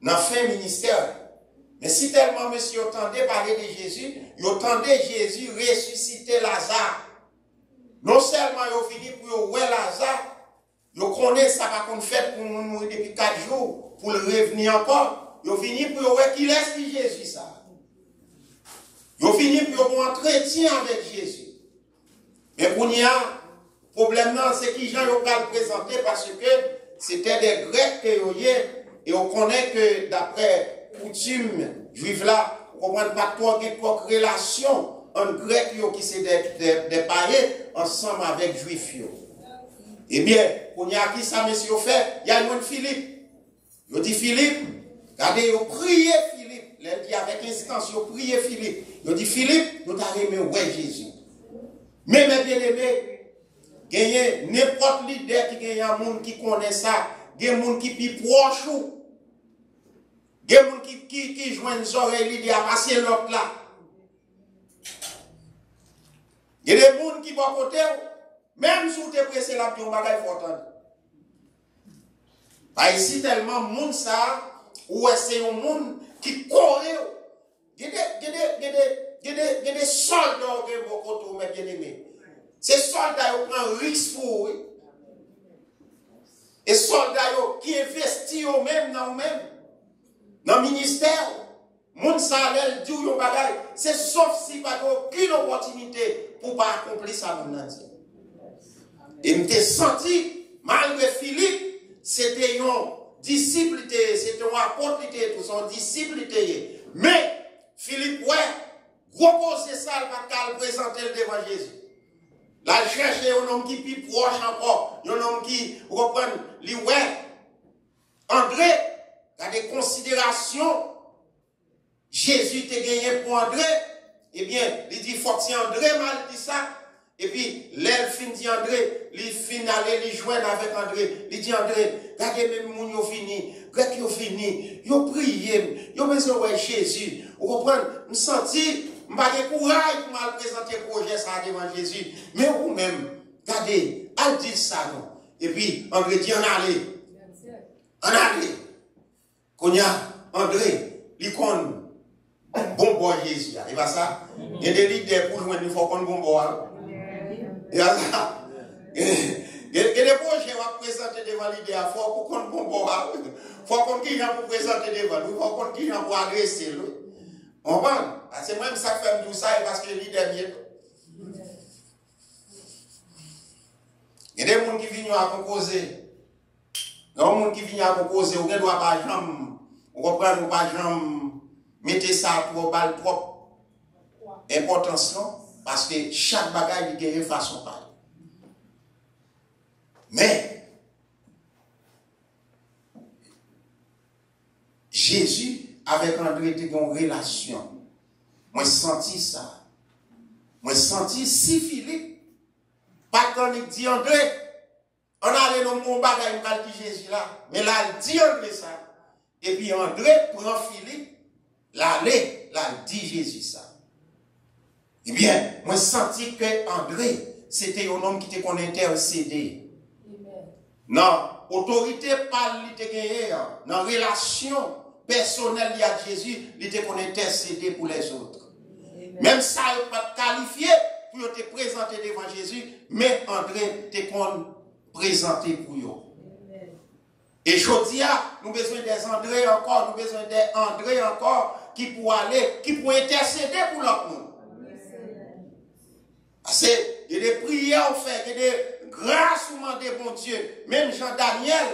dans le fin ministère. Mais si tellement monsieur entendait parler de Jésus, il entendait Jésus ressusciter Lazare. Non seulement il fini pour voir Lazare, il connaît ça par contre fait pour nous mourir depuis 4 jours, pour le revenir encore. Il fini pour voir qui laisse Jésus ça. Ils finissent pour avoir un entretien avec Jésus. Mais pour nous, le problème, c'est qu'ils ont présenté parce que c'était des Grecs et on connaît que d'après coutume juive là, on ne comprend pas trop de relation entre Grecs qui sont des païens ensemble avec Juifs. Eh bien, pour nous, qui ça, monsieur, fait, il y a un Philippe. Il dit Philippe, regardez, il prié Philippe. Il dit avec instance, il prié Philippe. Il dit Philippe, nous t'avons aimé, ouais Jésus. Mais mes bien-aimés, il y a n'importe leader qui gagne un monde qui connaît ça, il y a un monde qui est proche, il y a un monde qui joue une oreille, il dit à passer l'autre là. Il y a des gens qui vont à côté, même si vous êtes pressé là, puis on va faire entendre. Pas ici tellement monde ça, ou c'est un monde qui court. Il y a des soldats qui sont bien aimés. Ces soldats qui prennent un risque pour eux. Et soldats qui investissent eux-mêmes dans eux-mêmes. Dans le ministère, moun sa lèl di ou yon bagay, c'est sauf si pas aucune opportunité pour pas accomplir ça moun nan di. Et m'te senti, malgré Philippe, c'était un disciple, c'était un apôtre, tout son disciple. Mais Philippe, ouais, reposer ça, il va pas le présenter devant Jésus. Là, il cherche un homme qui est plus proche encore, un homme qui reprend, lui, ouais, André, il y a des considérations. Jésus t'a gagné pour André. Eh bien, il dit, faut que André mal dit ça. Et puis, l'elle fin dit André, il fin aller, il joindre avec André. Il dit André, regardez même moun yo fini, regardez yo fini, yo prié, yo besoin ouais Jésus. Vous comprenez? Je senti, je n'ai pas de courage pour mal présenter le projet ça devant Jésus. Mais vous-même, regardez, elle dit ça non. Et puis, André dit en aller. En aller. Konya, André, il connaît. Bon boy Jésus. Et pas ça? Il y a des leaders pour joindre, il faut qu'on bon boy. Et ça? Il y a des projets à présenter devant l'idée. Il faut qu'on bon boy. Il faut qu'on qui pour présenter devant lui. Il faut qu'on qui pour adresser lui. On va? C'est même ça qui fait tout ça parce que le leader mieux. Il y a des gens qui viennent à composer. Il y a des gens qui viennent à composer. On ne doit pas jamais. On comprend, on ne doit pas jamais. Mettez ça pour balle propre. Importance non, parce que chaque bagage il gagne façon pareille. Mais Jésus avec André était en relation. Moi senti ça. Moi senti si Philippe pas quand il dit André, on allait dans mon bagage il dit Jésus là, mais là il dit André ça. Et puis André prend Philippe. Là, dit Jésus ça. Eh bien, moi, senti que André, c'était un homme qui était qu'on intercédé. Non, autorité par lui te gagné, dans relation personnelle à Jésus, il était qu'on intercédé pour les autres. Amen. Même ça, il n'est pas qualifié pour te présenter devant Jésus, mais André t'es qu'on présenté pour eux. Et aujourd'hui, nous avons besoin des André encore, nous avons besoin des André encore qui pour aller, qui pour intercéder pour l'autre monde. Parce qu'il y a des prières fait, il y a des grâces demandées, bon Dieu. Même Jean-Daniel,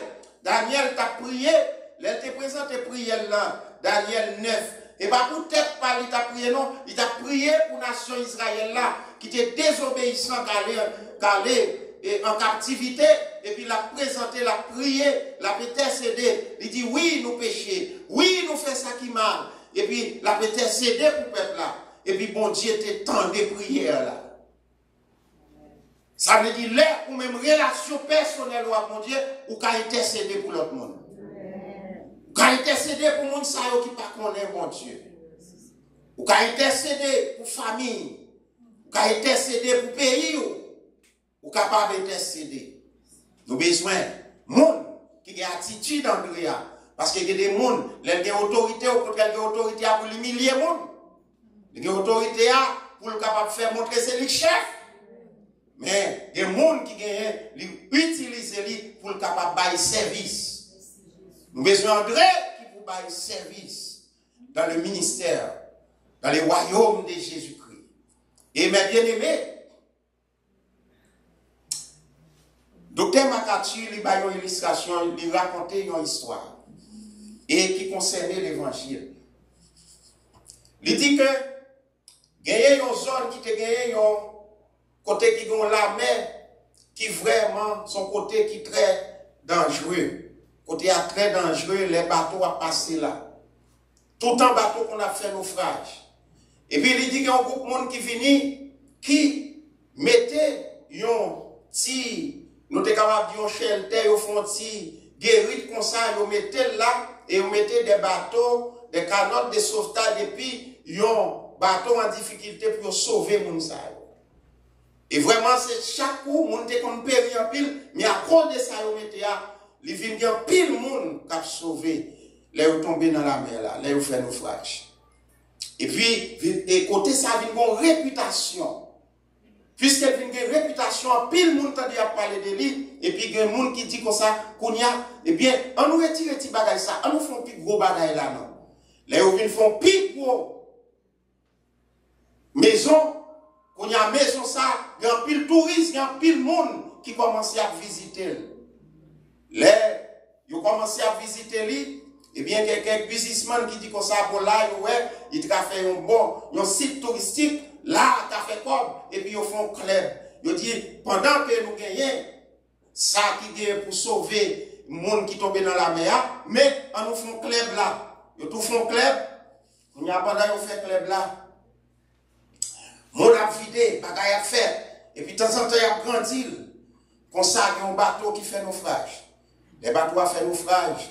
Daniel t'a prié, il t'a présenté prière là, Daniel 9. Et pas pour tête pas, il t'a prié, non, il t'a prié pour la nation Israël là, qui était désobéissant d'aller en captivité, et puis l'a présenté, l'a prié, l'a intercédé. Il dit oui, nous péchons, oui, nous faisons ça qui mal. Et puis l'a intercédé pour le peuple là. Et puis bon Dieu était tant de prières là. Ça veut dire là, ou même relation personnelle avec mon Dieu, ou qu'à intercéder pour l'autre monde. Ou qu'à intercéder pour le monde qui ne connaît pas mon Dieu. Ou qu'à intercéder pour famille. Ou qu'à intercéder pour pays. Ou capable d'intercéder. Nous avons besoin de monde qui a attitude en prière. Parce qu'il y a des gens qui ont autorité, ou qui ont autorité pour l'humilier les gens. Ils ont autorité pour le capable de faire montrer c'est le chef. Mais il y a des gens qui utilisent pour le capable de faire service. Nous avons besoin d'André qui pour faire service dans le ministère, dans le royaume de Jésus-Christ. Et mes bien-aimés, Docteur MacArthur, il a une illustration, il racontait une histoire et qui concernait l'évangile. Il dit que il y a une zone qui te gagne côté qui ont la mer qui vraiment son côté qui est très dangereux. Côté très dangereux, les bateaux à passer là. Tout en bateau qu'on a fait naufrage. Et puis il dit qu'il y a un groupe de monde qui finit qui mettait un petit nous sommes capables de dire shelter, ils font des guéris comme ça, ils mettent là, et ils mettent des bateaux, des canottes de sauvetage, et puis ils ont des bateaux en difficulté pour sauver les gens. Et vraiment, c'est chaque coup, ils ont péri en pile, mais à cause de ça, ils mettent il vient un pile monde qui a sauvé, les où tombé dans la mer là, les où fait naufrage. Et puis, et côté ça, il y a une réputation. Puisqu'elle vient une réputation, pile monde t'a dit à parler de lui, et puis il y a un monde qui dit comme ça, qu'on y a, eh bien, on nous retire petit bagage ça, on nous fait un plus gros bagage là, non. Les où ils font plus gros maison, qu'on y a maison ça, il y a un pile touriste, il y a un pile monde qui commence à visiter. Les, ils commencent à visiter lui, eh bien, il y a quelques businessmen qui disent comme ça, pour là, ouais, ils ont fait un site touristique, là, tu as fait comme, et puis ils font un club. Ils disent, pendant que nous gagnons, ça qui gagne pour sauver le monde qui tombe dans la mer, mais on nous fait un club là. Ils tout font un club, on y a pendant qu'ils fait club là. Mon a vidé, bagaille à faire, et puis de temps en temps, il y a grandi. Comme ça, il y a un bateau qui fait naufrage. Les bateaux ont fait naufrage.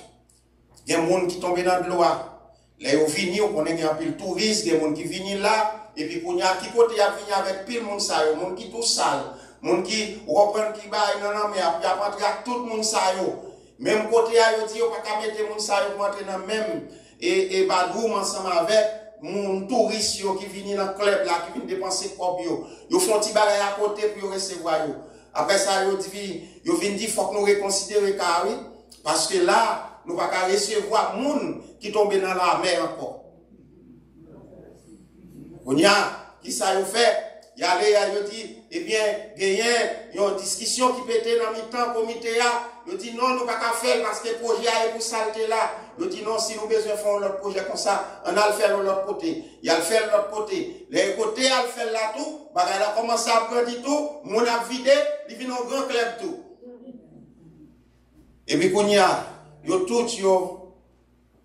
Il y a des gens qui tombent dans l'eau. Les gens qui viennent, on a un peu de touristes, il y a des gens qui viennent là, et puis il y a qui côté ils viennent avec pile monde ça, des gens qui tout sale, des gens qui reprennent qui baillent dans la mer, puis après tout le monde ça même côté ils disent pas qu'à mettre monde ça pour entrer dans même et badou ensemble avec mon touristes qui viennent dans le club là, qui viennent dépenser quoi yo. Ils font petit bagage à côté pour recevoir yo. Après ça ils viennent dire faut que nous reconsidérer car parce que là nous ne pouvons pas recevoir des gens qui tombent dans la mer encore. On y a, qui ça y fait? Il y a dit, eh bien, il y a une discussion qui peut être dans le temps, comité, il dit non, nous ne pouvons pas faire parce que le projet est pour salter là. Il dit non, si nous besoin de faire notre projet comme ça, on a le faire de l'autre côté. Il y a le faire de l'autre côté. Les côtés, il a le faire là tout, il a commencé à prendre tout, mon a vidé, il vient au grand club tout. Et puis, qu'on y a, yo tout yo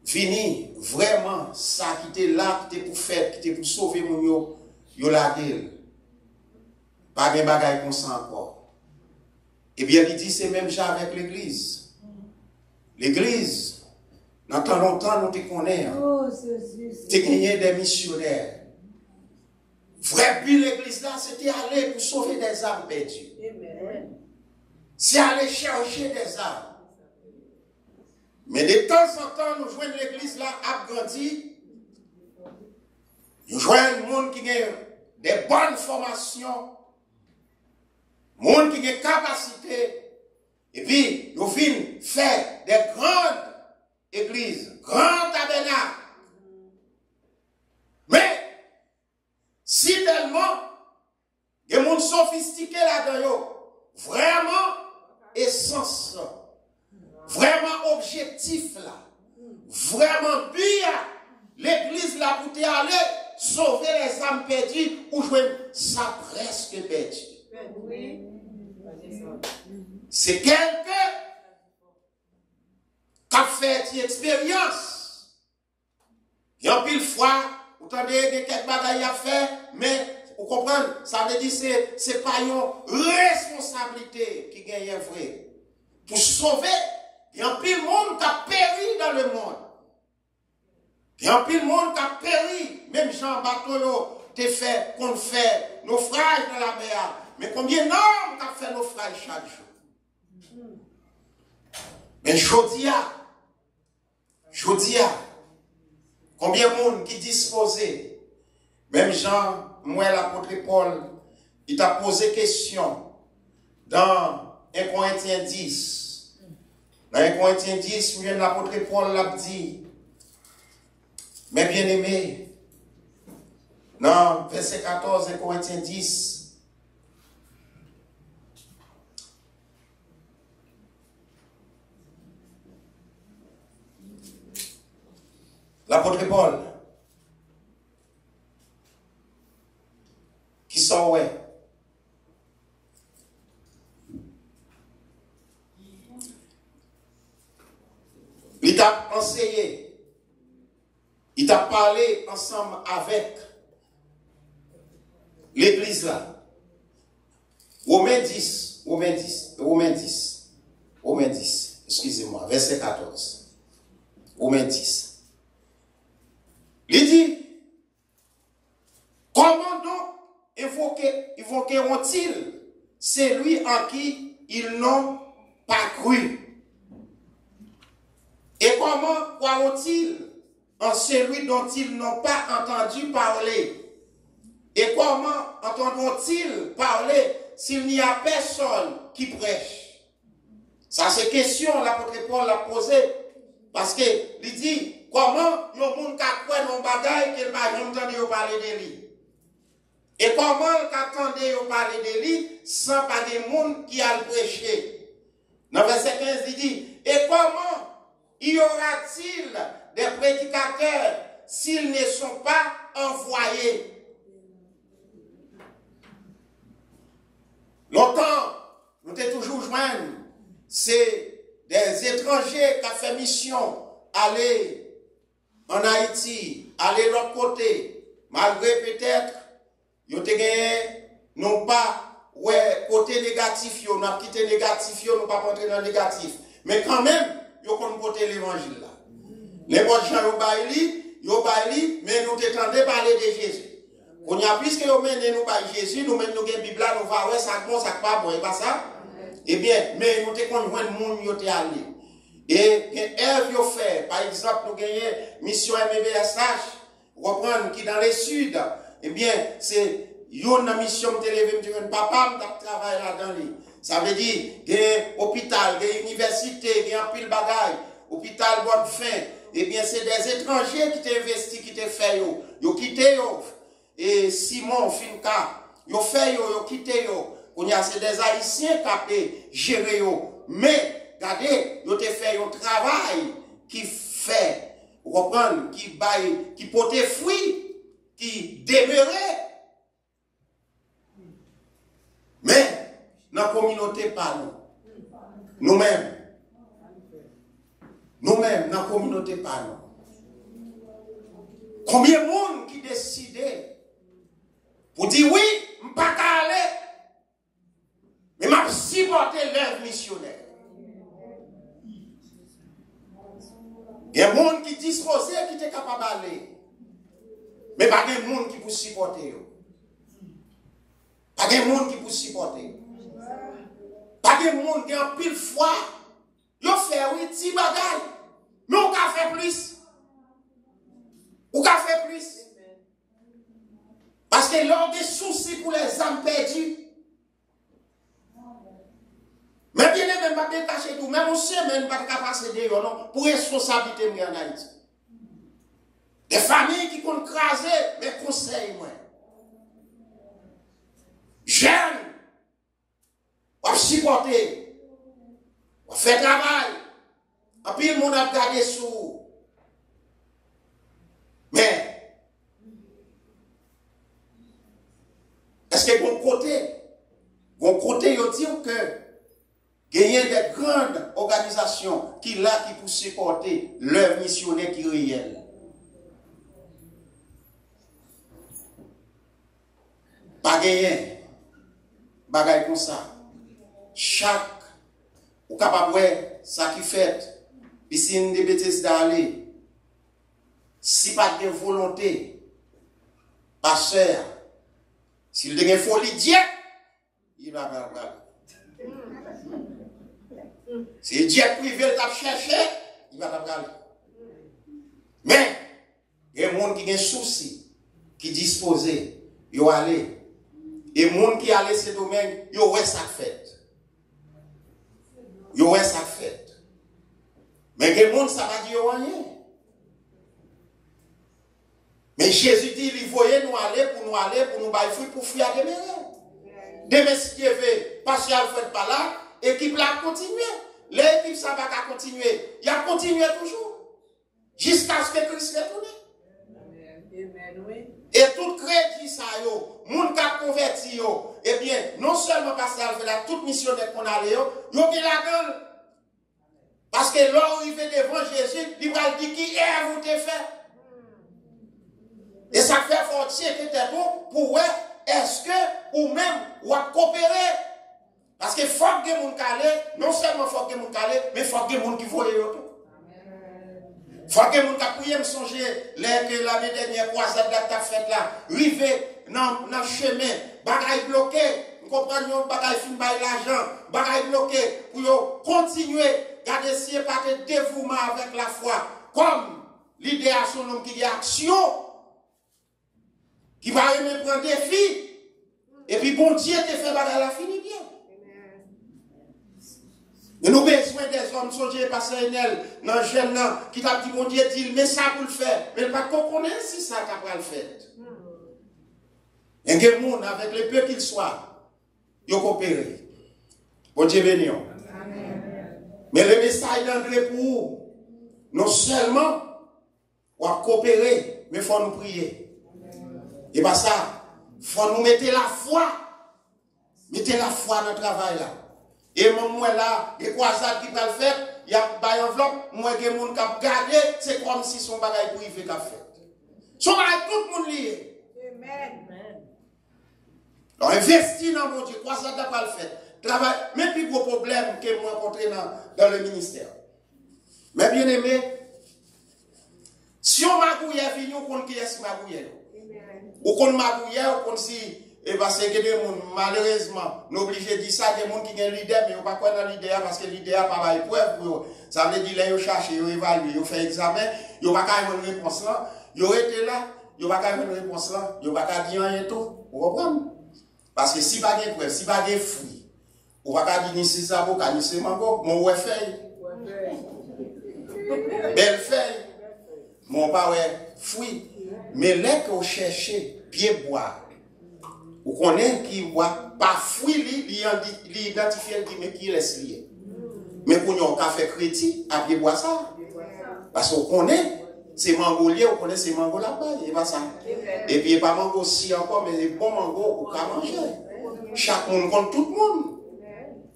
fini vraiment ça qui était là qui était pour faire qui était pour sauver mon yo la gueule pas de bagaille comme ça encore. Et bien il dit c'est même ça avec l'église dans tant longtemps nous te connaît tu gagné des missionnaires vrai but l'église là c'était aller pour sauver des âmes perdues c'est aller chercher des âmes. Mais de temps en temps, nous jouons l'église là, a grandi. Nous jouons un monde qui a des bonnes formations, monde qui a des capacités. Et puis, nous venons faire des grandes églises, grands tabernacles. Mais, si tellement, il y a des monde sophistiqués là-dedans, vraiment essence. Vraiment objectif là. Vraiment bien. L'église là pour aller sauver les âmes perdues ou jouer ça presque perdu. C'est quelqu'un qui a fait une expérience. Il y a pile fois, vous entendez quelques bagailles à faire, mais vous comprenez, ça veut dire que ce n'est pas une responsabilité qui gagne vrai. Pour sauver. Il y a un pile de monde qui a péri dans le monde. Il y a un pile de monde qui a péri. Même Jean Bateau, te fait, qu'on fait naufrage dans la mer. Mais combien d'hommes qui a fait naufrage chaque jour? Mais je dis, combien de monde qui disposé? Même Jean, moi, l'apôtre Paul, il t'a posé question dans 1 Corinthiens 10. Dans 1 Corinthiens 10, l'apôtre Paul l'a dit, mes bien-aimés, dans verset 14, 1 Corinthiens 10, l'apôtre Paul, qui sont ouais, il t'a enseigné, il t'a parlé ensemble avec l'église là. Romains 10, excusez-moi, verset 14. Romains 10. Il dit, comment donc évoqueront-ils celui en qui ils n'ont pas cru? Et comment croiront-ils en celui dont ils n'ont pas entendu parler? Et comment entendront-ils parler s'il n'y a personne qui prêche? Ça, c'est question l'apôtre Paul l'a posé. Parce que, il dit, comment le monde qui a quoi dans bagaille qu'il va entendre parler de lui? Et comment qu'attendez parler de lui sans pas de monde qui a le prêché? Dans verset 15, il dit, et comment y aura-t-il des prédicateurs s'ils ne sont pas envoyés? Longtemps, nous t'es toujours joints, c'est des étrangers qui ont fait mission, aller en Haïti, aller de l'autre côté, malgré peut-être, ils ont gagné, non pas, ouais, côté négatif, ils ont quitté négatif, ils n'ont pas rentré dans le négatif. Mais quand même, ils ont côté l'évangile là. Les bonnes gens, ils ont bailli, mais nous t'étendons parler de Jésus. On y a plus que nous menons par Jésus, nous menons la Bible, nous voyons ça bon, ça pas bon, et pas ça. Eh bien, mais nous te conjoint le monde, nous te allé. Et Ève yo fait, par exemple, nous gagnons mission MBSH, reprendre qui dans le sud, eh bien, c'est une mission de lever, je papa, je travaille là-dedans. Ça veut dire, il y a un hôpital, il y a une université, il y a un pile bagaille, hôpital bonne fin. Eh bien, c'est des étrangers qui t'ont investi, qui t'ont fait, yo quitté, yo. Et Simon, Finka, yo fait, yo quitté, yo. On y a c'est des Haïtiens qui ont géré, yo. Mais, regardez, yo te fait un travail qui fait, reprendre, qui baille, qui porte fruit, qui demeurait. Mais, dans la communauté, pas nous. Nous-mêmes. Nous-mêmes, dans la communauté, pas nous. Combien de monde qui décidait pour dire oui, je ne peux pas aller, mais je vais supporter l'œuvre missionnaire. Il y a des gens qui disposent, qui sont capables d'aller, mais pas de gens qui peuvent supporter. Pas de gens qui peuvent supporter. Pas de gens qui ont pile foi. Ils fait oui, petit bagage, mais on peut faire plus. On peut faire plus. Parce que l'on a des soucis pour les âmes perdues. Mais bien même pas détacher tout, même on sait même pas de passer de non pour responsabilité en Haïti. Des familles qui ont crasé, mais conseils moi. Jeunes, on supporter, on fait travail, et puis le monde a gardé sous. Mais, est-ce que bon côté, ils disent que il y a des grandes organisations qui là qui pour supporter l'œuvre missionnaire qui est réelle. Pas gagner, bagaille comme ça. Chaque, ou capable de ça qui fait, piscine de bêtises d'aller. Si pas de volonté, pasteur, s'il a une folie Dieu, il va faire. Si Dieu privé t'a cherché, il va t'apprendre. Mais, il y a des gens qui ont des soucis, qui disposent, ils vont aller. Et les gens qui allent ce domaine, ils ont ça fait. Ils ont ça fait. Mais les gens, ça va dire rien. Mais Jésus dit, il voyait nous aller, pour nous bailler fruit, pour fuir à demeurer. Demain, si Dieu veut, parce qu'il ne fait pas là, l'équipe là continue. L'équipe, ça va continuer. Il a continué toujours. Jusqu'à ce que Christ retourne. Amen, oui. Et tout crédit, ça, yo, moun qui a converti, yo, eh bien, non seulement parce qu'il fait la toute missionnaire qu'on a, yo qui la donne. Parce que l'arrivée devant Jésus, il va dire qui est vous te fait. Et ça fait fortier que t'es bon pour est-ce que ou même ou à coopérer. Parce que faut que les gens calent, non seulement faut que les gens calent, mais faut que les gens qui voient tout. Faut que les gens qui prié me songer l'année dernière croisade là t'as fait là, rivé dans le chemin, bagaille bloqué, comprendre yon bagay fin bay l'argent, bagay bloqué, pour continuer à essayer par de dévouement avec la foi, comme l'idée à son homme qui a action, qui va aimer prendre défi, et puis bon Dieu te fait bagay la fini bien. Et nous avons besoin des hommes soldats passionnels dans le jeune qui t'a dit bon Dieu dit mais ça pour le faire, mais pas comprendre si ça t'a le faire. Et que les gens avec les peu qu'ils soient, ils ont coopéré. Bon Dieu béni. Mais le message d'André pour vous, non seulement on va coopérer, mais il faut nous prier. Et pas ça, il faut nous mettre la foi. Mettez la foi dans le travail là. Et moi là, les croisades qui va le faire, il y a une enveloppe, moi qui ai mon cap gardé, c'est comme si son bagage privé qu'a fait. Son bagage tout le monde lié. Amen. Alors investis dans mon Dieu, croisade n'a pas le fait. Travail, même plus gros problème que moi rencontré dans le ministère. Mais bien aimé, si on magouille vini, on compte qui est magouille. Ou qu'on magouille, ou qu'on si et parce que des gens, malheureusement, nous obligés de dire ça, des gens qui ont l'idée, mais ils ne pas quoi dans l'idée, parce que l'idée n'a pas de preuve pour eux. Ça veut dire qu'ils cherchent, ils évaluent, ils font examen, ils n'ont pas qu'à avoir une réponse là, ils ont été là, ils n'ont pas qu'à avoir une réponse là, ils n'ont pas qu'à dire rien tout. Vous comprenez? Parce que si pas de preuve, si pas de fruits, on va pas dire ni c'est ça, ni c'est mango, mon ouais feuille. Belle feuille. Mon pas ouais fruit. Mais là qu'on cherche, pied bois. Vous connaissez qui boit pas fruit, il identifie mais qui reste lié. Mais pour nous, on a fait crédit à pied bois ça. Parce qu'on connaît, c'est mango lié, on connaît ces mango là-bas, et pas ça. Et puis, il n'y a pas mango si encore, mais les bons mango, on peut manger. Chaque monde compte tout le monde.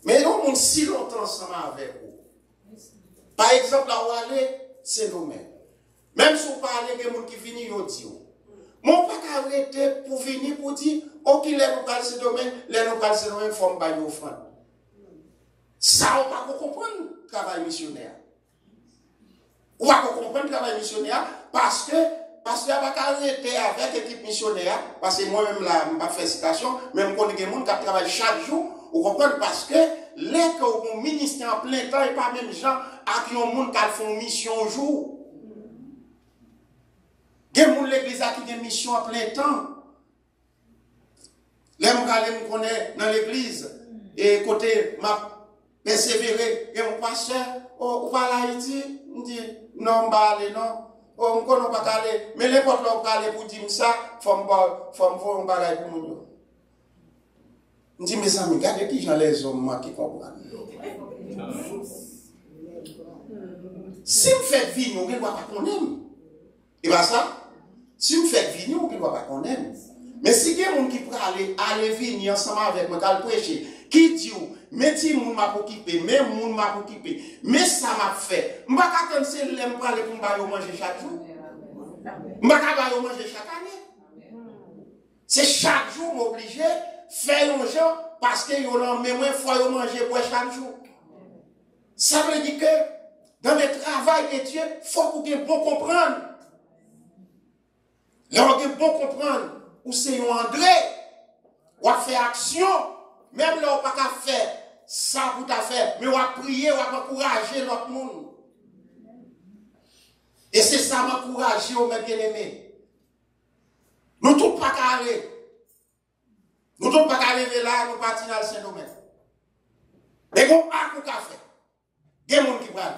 Mais non, on si longtemps ensemble avec vous. Par exemple, là où aller, c'est nous-mêmes. Même si on parle de gens qui finissent, ils disent. Mon pas arrêter pour venir pour dire, ok, les locales ce domaine, les locales ce domaine, font pas une offrande. Ça, on va comprendre le travail missionnaire. On va comprendre le travail missionnaire parce que on va pas arrêter avec l'équipe missionnaire, parce que moi-même là, je ne vais pas faire citation, même quand il y a des gens qui travaillent chaque jour, vous comprenez, parce que les que vous ministère en plein temps, et pas même gens à qui on qui font mission au jour. Il y a des gens de l'église qui ont une mission en plein temps. Les gens qui connaissent dans l'église, et côté m'a persévéré, et mon pasteur, oh, va à Haïti, il dit, non, je ne vais pas aller, non. Oh, je ne vais pas aller. Mais n'importe où je aller pour dire ça, il faut me un bagage pour moi. Je dis, mes amis, regardez qui sont les hommes qui comprennent. Si vous faites vie, vous ne doit pas qu'on aime. Et bien ça, si vous faites vie, vous ne doit pas qu'on aime. Mais si il y a des gens qui peuvent aller venir ensemble avec moi, qui prêcher, qui dit, mais si moun m'a occupé, mais moun m'a occupé, mais ça m'a fait. Je ne vais pas attendre si je l'aime parler pour manger chaque jour. Je ne vais pas manger chaque année. C'est chaque jour m'obliger à faire un gens parce que vous avez moins fois manger pour chaque jour. Ça veut dire que dans le travail de Dieu, il faut que vous bon comprendre. Là, vous bon comprendre où c'est André, ou a fait action, même là, on pas faire ça pour ta faire, mais on va prier, on va encourager l'autre monde. Et c'est ça m'encourager, mes bien-aimés. Nous tous pas carrés. Nous tous pas arriver là, nous partir dans le Saint-Domingue. Mais bon, pas pour faire. Il y a des gens qui parlent.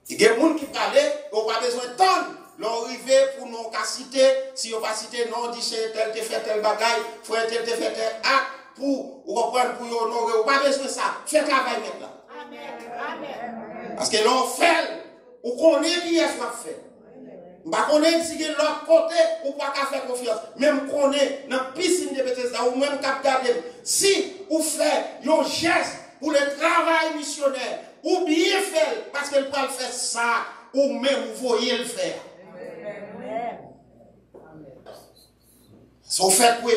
Il y a des gens qui parlent, on n'a pas besoin de temps. L'arrivée pour nous citer, si on ne pas citer, non, on dit tel te fait tel bagaille, frère tel te fait tel acte, pour reprendre, pour honorer, on n'a pas besoin de ça. Fais travail maintenant. Amen. Parce que l'on fait, on connaît qui est ce qu'on fait. On ne connaît pas si de l'autre côté, on ne peut pas faire confiance. Même qu'on est dans la piscine de Bethesda, ou même cap garder. Si on fait un geste pour le travail missionnaire, ou bien faire, parce qu'elle peut faire ça, ou même vous voyez le faire. C'est fait pour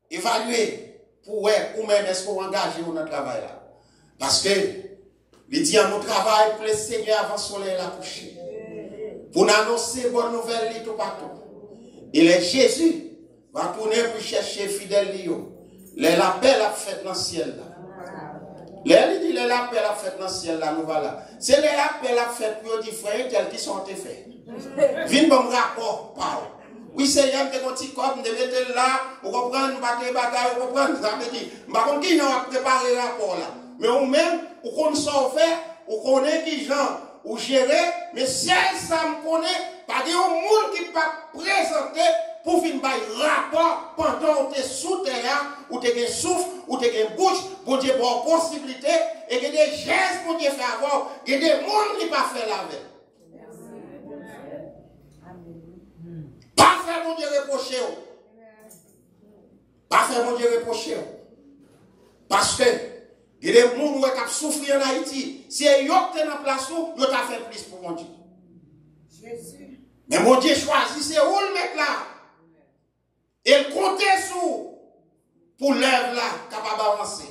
évaluer, pour ou même est-ce qu'on engage dans notre travail là. Parce que, il dit à notre travail pour le Seigneur avant le soleil la coucher. Pour nous annoncer bonne nouvelle tout partout. Il est Jésus va tourner pour chercher fidèle Lio. Les l'appel à fête dans le ciel là. Les dit les l'appel à fête dans le ciel là, nous voilà. C'est les appels à fête pour dire frères tels qui sont faits. Viens bon rapport, parle. Oui, c'est un petit corps, de mettre là, vous comprenez, vous battez bagaille, vous comprenez, ça veut dire, par contre, qui n'a préparé le rapport là. Mais ou même, vous connaissez ça faire, vous connaissez qui gens, vous gérez, mais si ça me connaît, pas de monde qui peut présenter pour faire un rapport pendant que tu es sous terre, ou tu es souffle, ou tu es bouche, pour dire bon possibilité, et que des gestes pour dire faire avoir, que des mondes qui ne pas faire la veille. Pas faire mon Dieu reprocher. Pas faire mon Dieu reprocher. Parce que il y a des gens qui souffrent en Haïti. Si ils sont dans la place, ils ont fait plus pour mon Dieu. Jésus. Mais mon Dieu choisit, c'est où le mettre là. Et il compte sur pour l'œuvre là, capable d'avancer.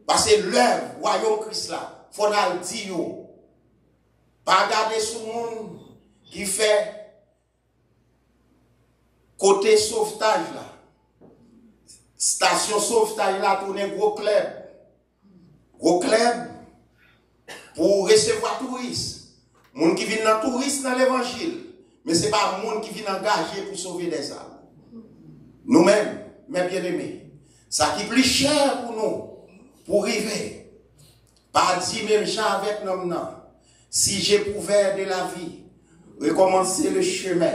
Parce que l'œuvre, royaume Christ là, il faut le dire. Pas regarder sur le monde qui fait côté sauvetage là. Station sauvetage là, tourner gros club. Gros club pour recevoir touristes. Moun qui viennent dans touristes dans l'évangile. Mais ce n'est pas moun qui vient engager pour sauver des âmes. Nous-mêmes, mes bien-aimés, ça qui est plus cher pour nous, pour arriver. Pas dire même gens avec nous, non. Si j'éprouvais de la vie, recommencer le chemin,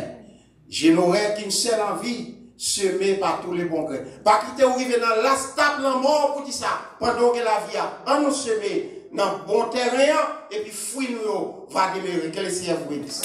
je n'aurais qu'une seule envie, semer par tous les bons grains. Pas quitter ou arriver dans la stable en mort pour dire ça, pendant que la vie a, on nous semer dans le bon terrain, et puis fouille nous, va demeurer. Que le Seigneur vous bénisse.